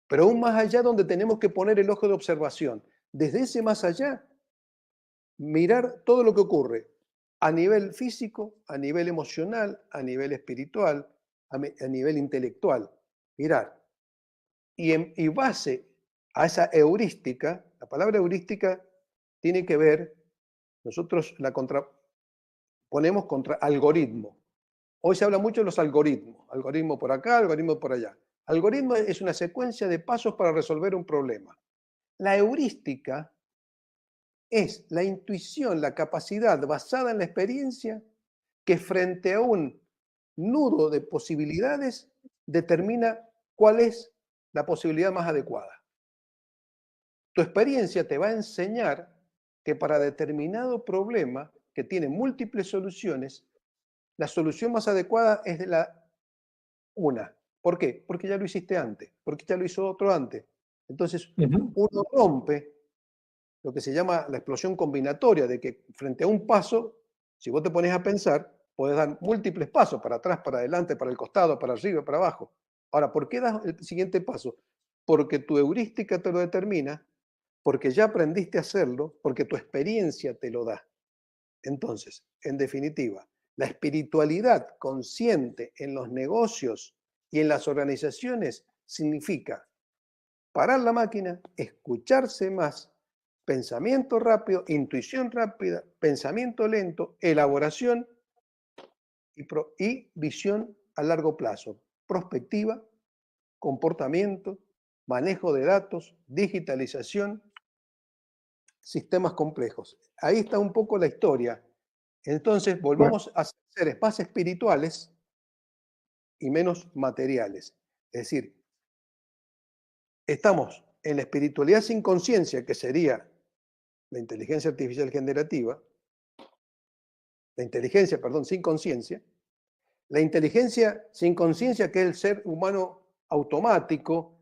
[SPEAKER 2] pero aún más allá donde tenemos que poner el ojo de observación. Desde ese más allá, mirar todo lo que ocurre a nivel físico, a nivel emocional, a nivel espiritual, a nivel intelectual. Mirar. Y base a esa heurística, la palabra heurística tiene que ver, nosotros la ponemos contra algoritmo. Hoy se habla mucho de los algoritmos, algoritmo por acá, algoritmo por allá. Algoritmo es una secuencia de pasos para resolver un problema. La heurística es la intuición, la capacidad basada en la experiencia que frente a un nudo de posibilidades determina cuál es la posibilidad más adecuada. Tu experiencia te va a enseñar que para determinado problema que tiene múltiples soluciones, la solución más adecuada es de la una. ¿Por qué? Porque ya lo hiciste antes, porque ya lo hizo otro antes. Entonces,
[SPEAKER 1] Ujú.
[SPEAKER 2] uno rompe lo que se llama la explosión combinatoria, de que frente a un paso, si vos te pones a pensar, puedes dar múltiples pasos, para atrás, para adelante, para el costado, para arriba, para abajo. Ahora, ¿por qué das el siguiente paso? Porque tu heurística te lo determina, porque ya aprendiste a hacerlo, porque tu experiencia te lo da. Entonces, en definitiva, la espiritualidad consciente en los negocios y en las organizaciones significa parar la máquina, escucharse más, pensamiento rápido, intuición rápida, pensamiento lento, elaboración y visión a largo plazo, prospectiva, comportamiento, manejo de datos, digitalización, sistemas complejos. Ahí está un poco la historia. Entonces,
[SPEAKER 1] Bueno,
[SPEAKER 2] volvamos a ser seres más espirituales y menos materiales. Es decir, estamos en la espiritualidad sin conciencia, que sería la inteligencia artificial generativa, la inteligencia, perdón, sin conciencia, la inteligencia sin conciencia, que es el ser humano automático,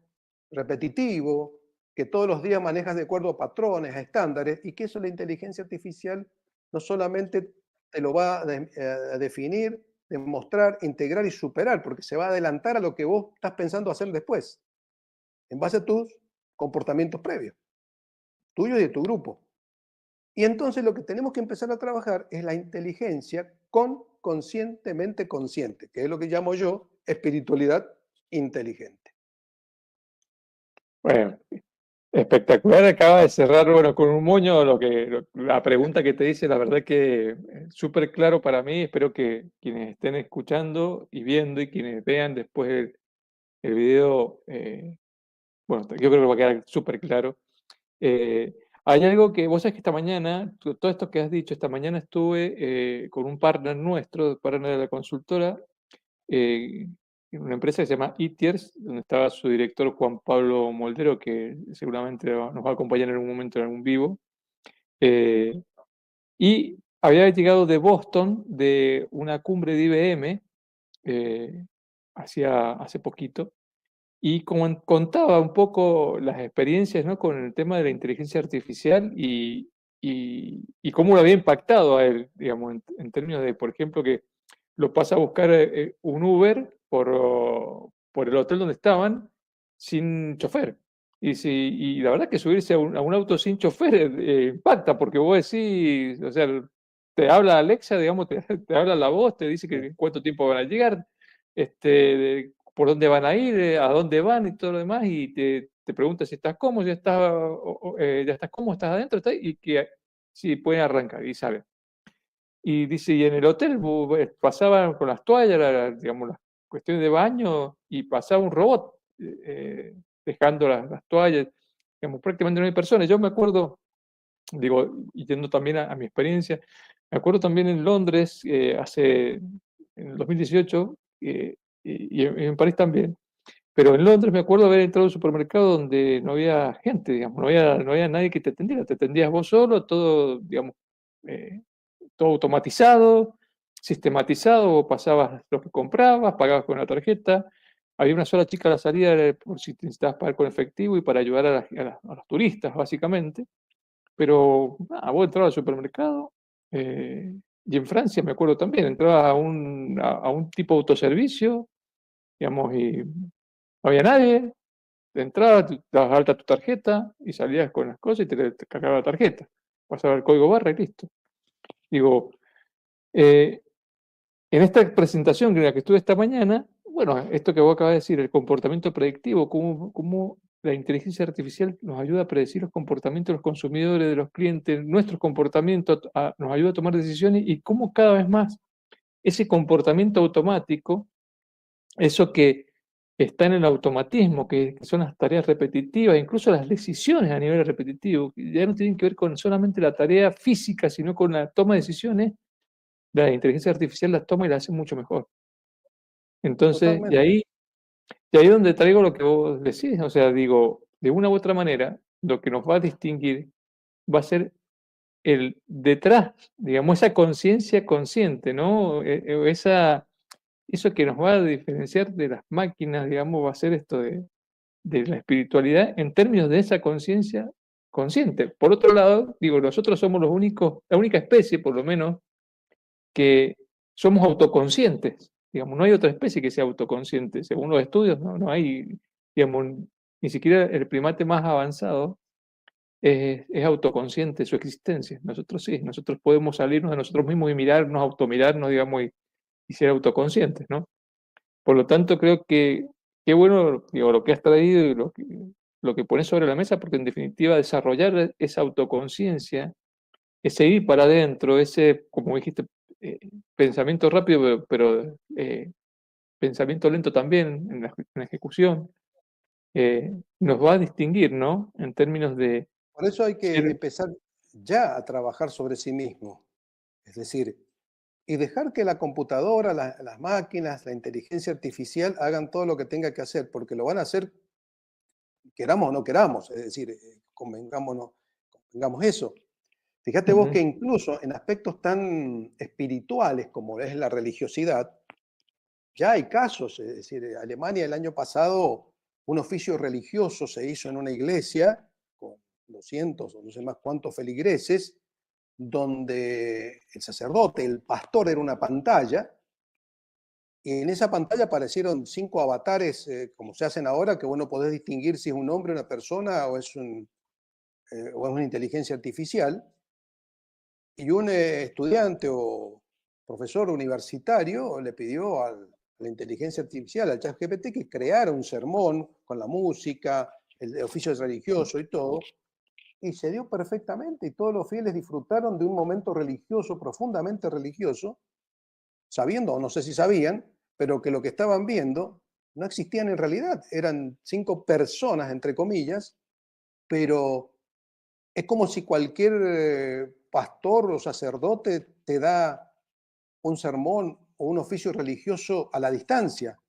[SPEAKER 2] repetitivo, que todos los días manejas de acuerdo a patrones, a estándares, y que eso la inteligencia artificial no solamente te lo va a definir, demostrar, integrar y superar, porque se va a adelantar a lo que vos estás pensando hacer después, en base a tus comportamientos previos, tuyos y de tu grupo. Y entonces lo que tenemos que empezar a trabajar es la inteligencia conscientemente consciente, que es lo que llamo yo espiritualidad inteligente.
[SPEAKER 1] bueno, espectacular. Acaba de cerrar, bueno, con un moño la pregunta que te dice, la verdad que súper claro para mí. Espero que quienes estén escuchando y viendo y quienes vean después el video, bueno, yo creo que va a quedar súper claro. Eh, Hay algo que vos sabés que esta mañana, todo esto que has dicho, esta mañana estuve con un partner nuestro, partner de la consultora, en una empresa que se llama Itiers, donde estaba su director Juan Pablo Moldero, que seguramente nos va a acompañar en algún momento en algún vivo. Eh, y había llegado de Boston, de una cumbre de IBM, hace poquito, y como contaba un poco las experiencias, ¿no?, con el tema de la inteligencia artificial y cómo lo había impactado a él, digamos, en términos de, por ejemplo, que lo pasa a buscar un Uber por el hotel donde estaban sin chofer. Y la verdad que subirse a un auto sin chofer impacta, porque vos decís, o sea, te habla Alexa, digamos, te habla la voz, te dice que en cuánto tiempo van a llegar, por dónde van a ir, a dónde van y todo lo demás, y te pregunta si estás cómodo, ya estás cómodo, estás adentro, y que si pueden arrancar, y saben. Y dice, y en el hotel pasaban con las toallas, digamos, las cuestiones de baño, y pasaba un robot dejando las toallas, digamos, prácticamente no hay personas. Yo me acuerdo, digo, y yendo también a mi experiencia, me acuerdo también en Londres, en el 2018, y en París también, pero en Londres me acuerdo haber entrado a un supermercado donde no había gente, digamos, no había nadie que te atendiera, te atendías vos solo, todo, digamos, eh, todo automatizado, sistematizado, vos pasabas lo que comprabas, pagabas con la tarjeta, había una sola chica a la salida por si necesitabas pagar con efectivo y para ayudar a los turistas, básicamente. Pero nada, vos entrabas al supermercado, y en Francia me acuerdo también, entrabas a un tipo de autoservicio, digamos, y no había nadie, entrabas, dabas alta tu tarjeta y salías con las cosas y te cargaba la tarjeta. Pasaba el código barra y listo. Digo, eh, en esta presentación en la que estuve esta mañana, bueno, esto que vos acabas de decir, el comportamiento predictivo, cómo la inteligencia artificial nos ayuda a predecir los comportamientos de los consumidores, de los clientes, nuestros comportamientos, nos ayuda a tomar decisiones, y cómo cada vez más ese comportamiento automático, eso que está en el automatismo, que son las tareas repetitivas, incluso las decisiones a nivel repetitivo, que ya no tienen que ver con solamente la tarea física, sino con la toma de decisiones, la inteligencia artificial las toma y las hace mucho mejor. Entonces, de
[SPEAKER 2] Totalmente.
[SPEAKER 1] ahí, de ahí donde traigo lo que vos decís, o sea, digo, de una u otra manera, lo que nos va a distinguir va a ser el detrás, digamos, esa conciencia consciente, ¿no? Eso que nos va a diferenciar de las máquinas, digamos, va a ser esto de la espiritualidad en términos de esa conciencia consciente. Por otro lado, digo, nosotros somos la única especie, por lo menos, que somos autoconscientes. Digamos, no hay otra especie que sea autoconsciente. Según los estudios, no hay, digamos, ni siquiera el primate más avanzado es autoconsciente de su existencia. Nosotros sí, nosotros podemos salirnos de nosotros mismos y mirarnos, automirarnos, digamos, y ser autoconscientes, ¿no? Por lo tanto, creo que qué bueno, digo, lo que has traído y lo que pones sobre la mesa, porque en definitiva desarrollar esa autoconciencia, ese ir para adentro, ese, como dijiste, pensamiento rápido, pero pensamiento lento también en la ejecución, nos va a distinguir, ¿no? En términos de
[SPEAKER 2] Por eso hay que
[SPEAKER 1] ser.
[SPEAKER 2] empezar ya a trabajar sobre sí mismo. Es decir, y dejar que la computadora, las máquinas, la inteligencia artificial hagan todo lo que tenga que hacer, porque lo van a hacer queramos o no queramos. Es decir, convengamos eso. Fíjate vos que
[SPEAKER 1] Ujú,
[SPEAKER 2] incluso en aspectos tan espirituales como es la religiosidad, ya hay casos. Es decir, en Alemania el año pasado un oficio religioso se hizo en una iglesia con 200 o no sé más cuántos feligreses, donde el sacerdote, el pastor era una pantalla, y en esa pantalla aparecieron 5 avatares, como se hacen ahora, que vos no podés distinguir si es un hombre, una persona o es una inteligencia artificial. Y un estudiante o profesor universitario le pidió a la inteligencia artificial, al ChatGPT, que creara un sermón con la música, el oficio religioso y todo, y se dio perfectamente, y todos los fieles disfrutaron de un momento religioso, profundamente religioso, sabiendo, o no sé si sabían, pero que lo que estaban viendo no existían en realidad. Eran 5 personas, entre comillas, pero es como si cualquier pastor o sacerdote te da un sermón o un oficio religioso a la distancia.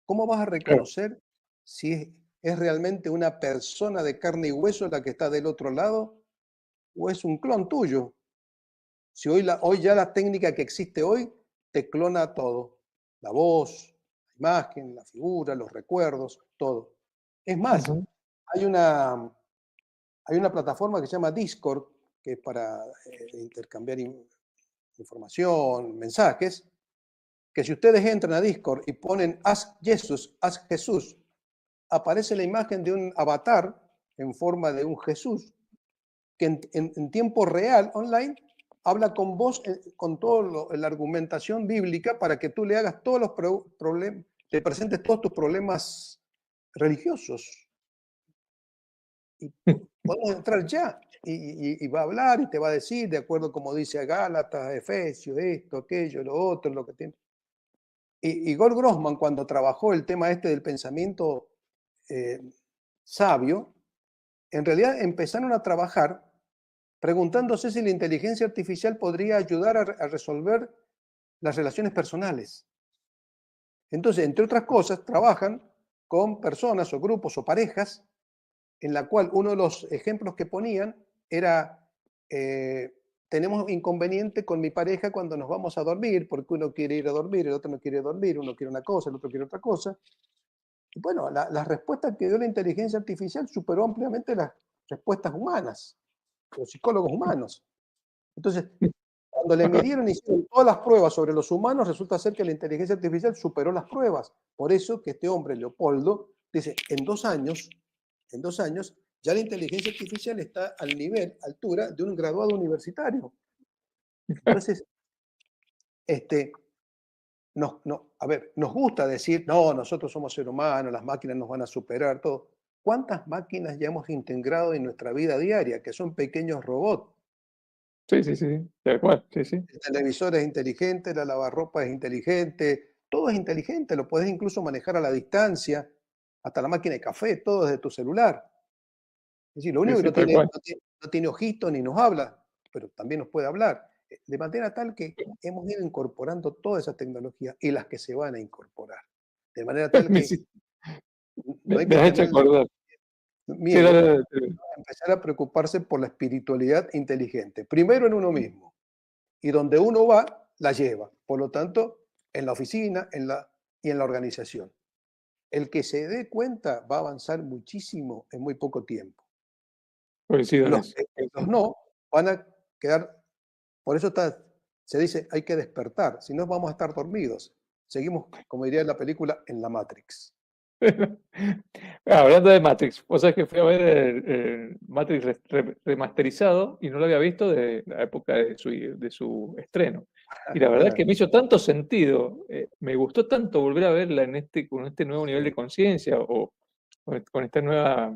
[SPEAKER 2] ¿Cómo vas a
[SPEAKER 1] claro.
[SPEAKER 2] reconocer si es realmente una persona de carne y hueso la que está del otro lado o es un clon tuyo? Si hoy ya la técnica que existe hoy te clona todo, la voz, la imagen, la figura, los recuerdos, todo. Es más,
[SPEAKER 1] Ujú,
[SPEAKER 2] hay una, hay una plataforma que se llama Discord, que es para intercambiar información, mensajes, que si ustedes entran a Discord y ponen Ask Jesús, aparece la imagen de un avatar en forma de un Jesús que en tiempo real, online, habla con vos con toda la argumentación bíblica para que tú le hagas todos los te presentes todos tus problemas religiosos y podemos entrar ya. Y va a hablar y te va a decir, de acuerdo como dice a Gálatas, Efesios, esto, aquello, lo otro, lo que tiene. Y Igor Grossman, cuando trabajó el tema este del pensamiento eh, sabio, en realidad empezaron a trabajar preguntándose si la inteligencia artificial podría ayudar a resolver las relaciones personales. Entonces, entre otras cosas, trabajan con personas o grupos o parejas en la cual uno de los ejemplos que ponían era, tenemos inconveniente con mi pareja cuando nos vamos a dormir, porque uno quiere ir a dormir, el otro no quiere dormir, uno quiere una cosa, el otro quiere otra cosa. Y bueno, las respuestas que dio la inteligencia artificial superó ampliamente las respuestas humanas, los psicólogos humanos. Entonces, cuando le midieron y hicieron todas las pruebas sobre los humanos, resulta ser que la inteligencia artificial superó las pruebas. Por eso que este hombre, Leopoldo, dice, en 2 años, ya la inteligencia artificial está al nivel, altura de un graduado universitario. Entonces, a ver, nos gusta decir, no, nosotros somos seres humanos, las máquinas nos van a superar, todo. ¿Cuántas máquinas ya hemos integrado en nuestra vida diaria, que son pequeños robots?
[SPEAKER 1] Sí, sí, sí, tal cual, sí, sí.
[SPEAKER 2] El televisor es inteligente, la lavarropa es inteligente, todo es inteligente, lo puedes incluso manejar a la distancia, hasta la máquina de café, todo desde tu celular. Es decir, lo
[SPEAKER 1] Sí,
[SPEAKER 2] único que
[SPEAKER 1] sí, tal cual.
[SPEAKER 2] no tiene ojito ni nos habla, pero también nos puede hablar. De manera tal que hemos ido incorporando todas esas tecnologías y las que se van a incorporar. De manera tal
[SPEAKER 1] Me,
[SPEAKER 2] que
[SPEAKER 1] hici-
[SPEAKER 2] no hay
[SPEAKER 1] me
[SPEAKER 2] que
[SPEAKER 1] has hecho
[SPEAKER 2] tener
[SPEAKER 1] acordar. Sí,
[SPEAKER 2] miedo
[SPEAKER 1] dale,
[SPEAKER 2] a
[SPEAKER 1] dale, dale.
[SPEAKER 2] empezar a preocuparse por la espiritualidad inteligente. Primero en uno mismo. Y donde uno va, la lleva. Por lo tanto, en la oficina y en la organización. El que se dé cuenta va a avanzar muchísimo en muy poco tiempo.
[SPEAKER 1] Coincido en eso.
[SPEAKER 2] Los no van a quedar, por eso se dice hay que despertar, si no vamos a estar dormidos. Seguimos, como diría en la película, en la Matrix.
[SPEAKER 1] Hablando de Matrix, vos sabés que fui a ver el Matrix remasterizado y no lo había visto de la época de su estreno. Y la verdad es que me hizo tanto sentido, me gustó tanto volver a verla con este nuevo nivel de
[SPEAKER 2] Sí,
[SPEAKER 1] conciencia o con esta nueva,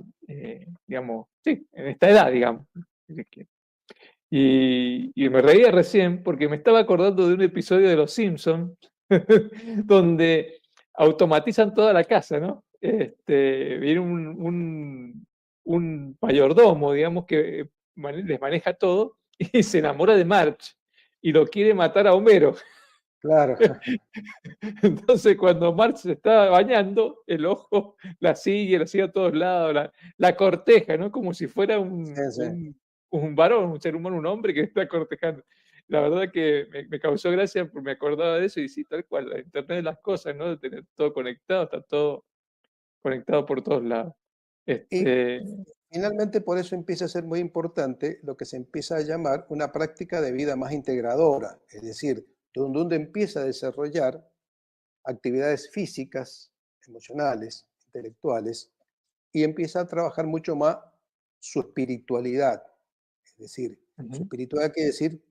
[SPEAKER 1] digamos, sí, en esta edad, digamos. Y me reía recién porque me estaba acordando de un episodio de Los Simpsons donde automatizan toda la casa, ¿no? Viene un mayordomo, digamos, que les maneja todo y se enamora de Marge y lo quiere matar a Homero.
[SPEAKER 2] claro.
[SPEAKER 1] Entonces, cuando Marge se está bañando, el ojo la sigue a todos lados, la corteja, ¿no? Como si fuera
[SPEAKER 2] Sí, sí.
[SPEAKER 1] un varón, un ser humano, un hombre que está cortejando. La verdad que me causó gracia porque me acordaba de eso y sí, tal cual, la Internet de las cosas, ¿no? De tener todo conectado, está todo conectado por todos lados.
[SPEAKER 2] Y
[SPEAKER 1] Este,
[SPEAKER 2] finalmente por eso empieza a ser muy importante lo que se empieza a llamar una práctica de vida más integradora, es decir, donde uno empieza a desarrollar actividades físicas, emocionales, intelectuales, y empieza a trabajar mucho más su espiritualidad. Es decir, su
[SPEAKER 1] ujú,
[SPEAKER 2] espiritualidad quiere decir,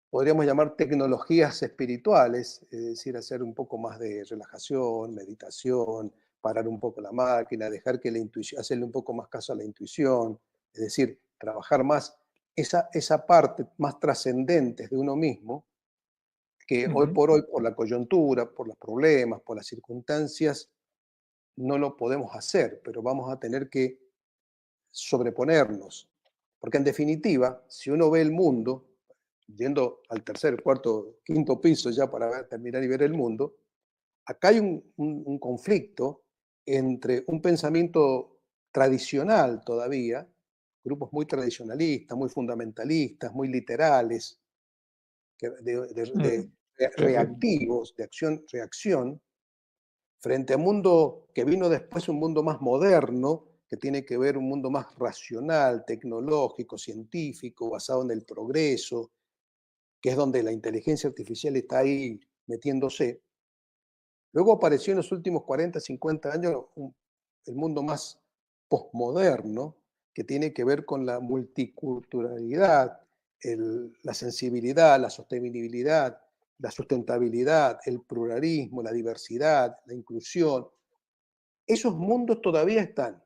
[SPEAKER 2] podríamos llamar tecnologías espirituales, es decir, hacer un poco más de relajación, meditación, parar un poco la máquina, dejar que la intuición, hacerle un poco más caso a la intuición, es decir, trabajar más esa parte más trascendente de uno mismo, que hoy
[SPEAKER 1] ujú.
[SPEAKER 2] por hoy, por la coyuntura, por los problemas, por las circunstancias, no lo podemos hacer, pero vamos a tener que sobreponernos. Porque en definitiva, si uno ve el mundo, yendo al tercer, cuarto, quinto piso ya para terminar y ver el mundo, acá hay un conflicto entre un pensamiento tradicional todavía, grupos muy tradicionalistas, muy fundamentalistas, muy literales,
[SPEAKER 1] Mm, sí, sí.
[SPEAKER 2] reactivos, de acción-reacción, frente a un mundo que vino después, un mundo más moderno, que tiene que ver un mundo más racional, tecnológico, científico, basado en el progreso, que es donde la inteligencia artificial está ahí metiéndose. Luego apareció en los últimos 40, 50 años el mundo más posmoderno, que tiene que ver con la multiculturalidad, la sensibilidad, la sostenibilidad, la sustentabilidad, el pluralismo, la diversidad, la inclusión, esos mundos todavía están.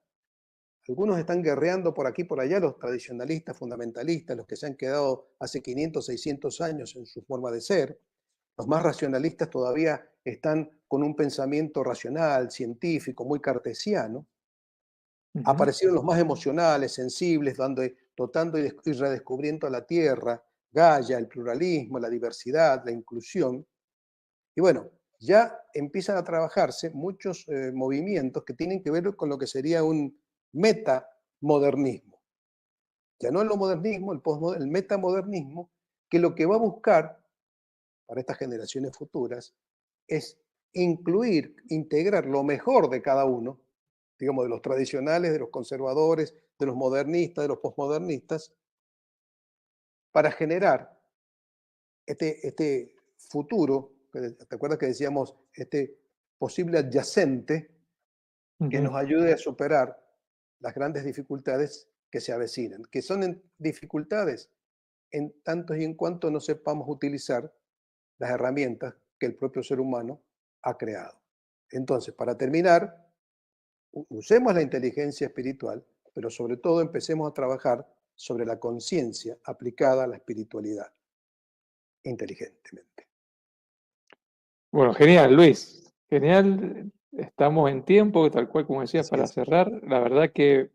[SPEAKER 2] Algunos están guerreando por aquí y por allá, los tradicionalistas, fundamentalistas, los que se han quedado hace 500, 600 años en su forma de ser. Los más racionalistas todavía están con un pensamiento racional, científico, muy cartesiano. Aparecieron los más emocionales, sensibles, dotando y redescubriendo a la tierra, Gaia, el pluralismo, la diversidad, la inclusión. Y bueno, ya empiezan a trabajarse muchos movimientos que tienen que ver con lo que sería un metamodernismo. Ya no el modernismo, el metamodernismo, que lo que va a buscar para estas generaciones futuras es incluir, integrar lo mejor de cada uno, digamos, de los tradicionales, de los conservadores, de los modernistas, de los posmodernistas, para generar este futuro, ¿te acuerdas que decíamos este posible adyacente que nos ayude a superar las grandes dificultades que se avecinan, que son dificultades en tanto y en cuanto no sepamos utilizar las herramientas que el propio ser humano ha creado. Entonces, para terminar, usemos la inteligencia espiritual, pero sobre todo empecemos a trabajar sobre la conciencia aplicada a la espiritualidad inteligentemente.
[SPEAKER 1] Bueno, genial, Luis. Genial. Estamos en tiempo, tal cual como decías,
[SPEAKER 2] Así
[SPEAKER 1] para
[SPEAKER 2] es.
[SPEAKER 1] cerrar. La verdad que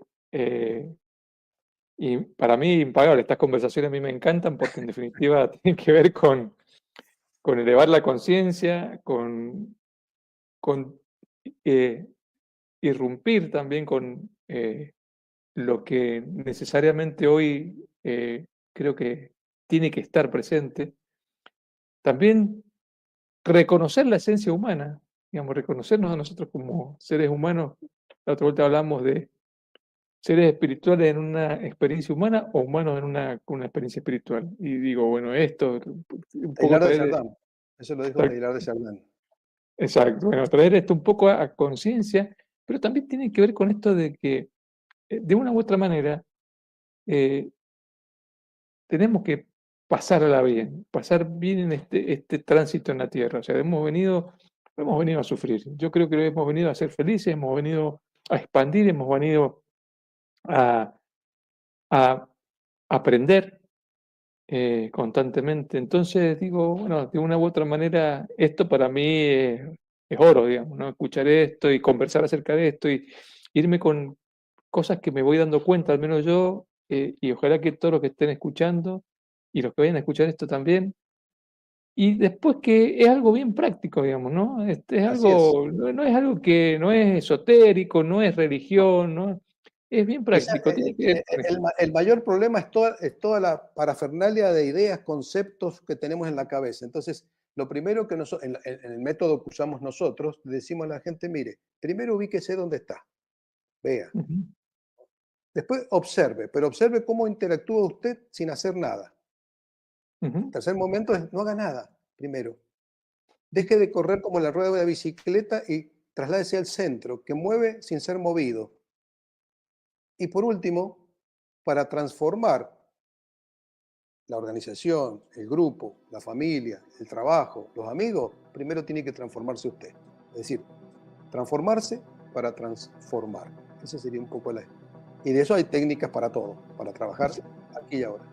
[SPEAKER 1] y para mí impagable. Estas conversaciones a mí me encantan porque en definitiva tienen que ver con elevar la conciencia, con irrumpir también con lo que necesariamente hoy creo que tiene que estar presente. También reconocer la esencia humana, digamos, reconocernos a nosotros como seres humanos. La otra vuelta hablamos de seres espirituales en una experiencia humana o humanos con una experiencia espiritual. Y digo, bueno, esto, un poco
[SPEAKER 2] Taylor de
[SPEAKER 1] traer,
[SPEAKER 2] Chardin, eso lo dijo Taylor de Chardin.
[SPEAKER 1] exacto, bueno, traer esto un poco a conciencia, pero también tiene que ver con esto de que, de una u otra manera, eh, tenemos que pasar bien en este tránsito en la tierra. O sea, hemos venido a sufrir. Yo creo que hemos venido a ser felices, hemos venido a expandir, hemos venido a, a aprender constantemente. Entonces digo, bueno, de una u otra manera, esto para mí es oro, digamos, ¿no? Escuchar esto y conversar acerca de esto y irme con cosas que me voy dando cuenta, al menos yo, y ojalá que todos los que estén escuchando y los que vayan a escuchar esto también. Y después que es algo bien práctico, digamos, ¿no? Es
[SPEAKER 2] Así es.
[SPEAKER 1] algo, no es algo que no es esotérico, no es religión, ¿no? Es bien práctico, tiene que ver con esto.
[SPEAKER 2] El mayor problema es toda la parafernalia de ideas, conceptos que tenemos en la cabeza. Entonces, lo primero que en el método que usamos nosotros, le decimos a la gente, mire, primero ubíquese dónde está, vea.
[SPEAKER 1] Ujú,
[SPEAKER 2] Después observe, pero observe cómo interactúa usted sin hacer nada.
[SPEAKER 1] ujú.
[SPEAKER 2] Tercer momento es no haga nada, primero. Deje de correr como la rueda de la bicicleta y trasládese al centro, que mueve sin ser movido. Y por último, para transformar la organización, el grupo, la familia, el trabajo, los amigos, primero tiene que transformarse usted. Es decir, transformarse para transformar. Ese sería un poco la... Y de eso hay técnicas para todo, para trabajar aquí y ahora.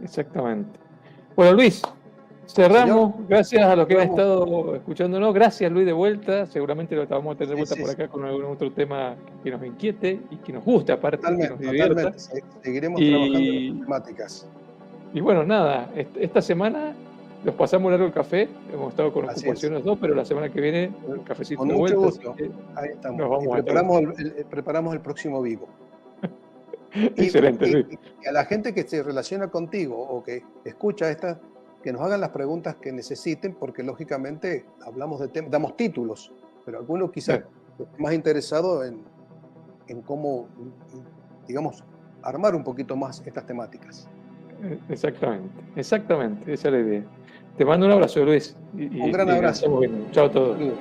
[SPEAKER 1] Exactamente. Bueno, Luis,
[SPEAKER 2] Señor,
[SPEAKER 1] cerramos. Gracias a los que han
[SPEAKER 2] vamos.
[SPEAKER 1] estado escuchándonos. Gracias, Luis, de vuelta. Seguramente lo vamos a tener de
[SPEAKER 2] Sí,
[SPEAKER 1] vuelta
[SPEAKER 2] sí,
[SPEAKER 1] por
[SPEAKER 2] sí.
[SPEAKER 1] acá con algún otro tema que nos inquiete y que nos guste, aparte, que
[SPEAKER 2] Totalmente,
[SPEAKER 1] nos divierta.
[SPEAKER 2] totalmente. Seguiremos trabajando en estas
[SPEAKER 1] Y,
[SPEAKER 2] temáticas.
[SPEAKER 1] y bueno, nada, esta semana los pasamos largo el café. Hemos estado con
[SPEAKER 2] Así es.
[SPEAKER 1] ocupaciones dos, pero la semana que viene el cafecito
[SPEAKER 2] Con
[SPEAKER 1] de
[SPEAKER 2] mucho
[SPEAKER 1] vuelta, así
[SPEAKER 2] gusto.
[SPEAKER 1] que
[SPEAKER 2] Ahí estamos.
[SPEAKER 1] nos
[SPEAKER 2] Y
[SPEAKER 1] vamos a estar.
[SPEAKER 2] preparamos el próximo vivo.
[SPEAKER 1] Excelente, Luis.
[SPEAKER 2] Y a la gente que se relaciona contigo o que escucha esta, que nos hagan las preguntas que necesiten, porque lógicamente hablamos de temas, damos títulos, pero algunos quizás esté más interesado en cómo, digamos, armar un poquito más estas temáticas.
[SPEAKER 1] Exactamente, esa es la idea. Te mando un abrazo, Luis,
[SPEAKER 2] Un gran
[SPEAKER 1] y nos
[SPEAKER 2] abrazo.
[SPEAKER 1] estamos viendo. Chao a todos.
[SPEAKER 2] Saludos.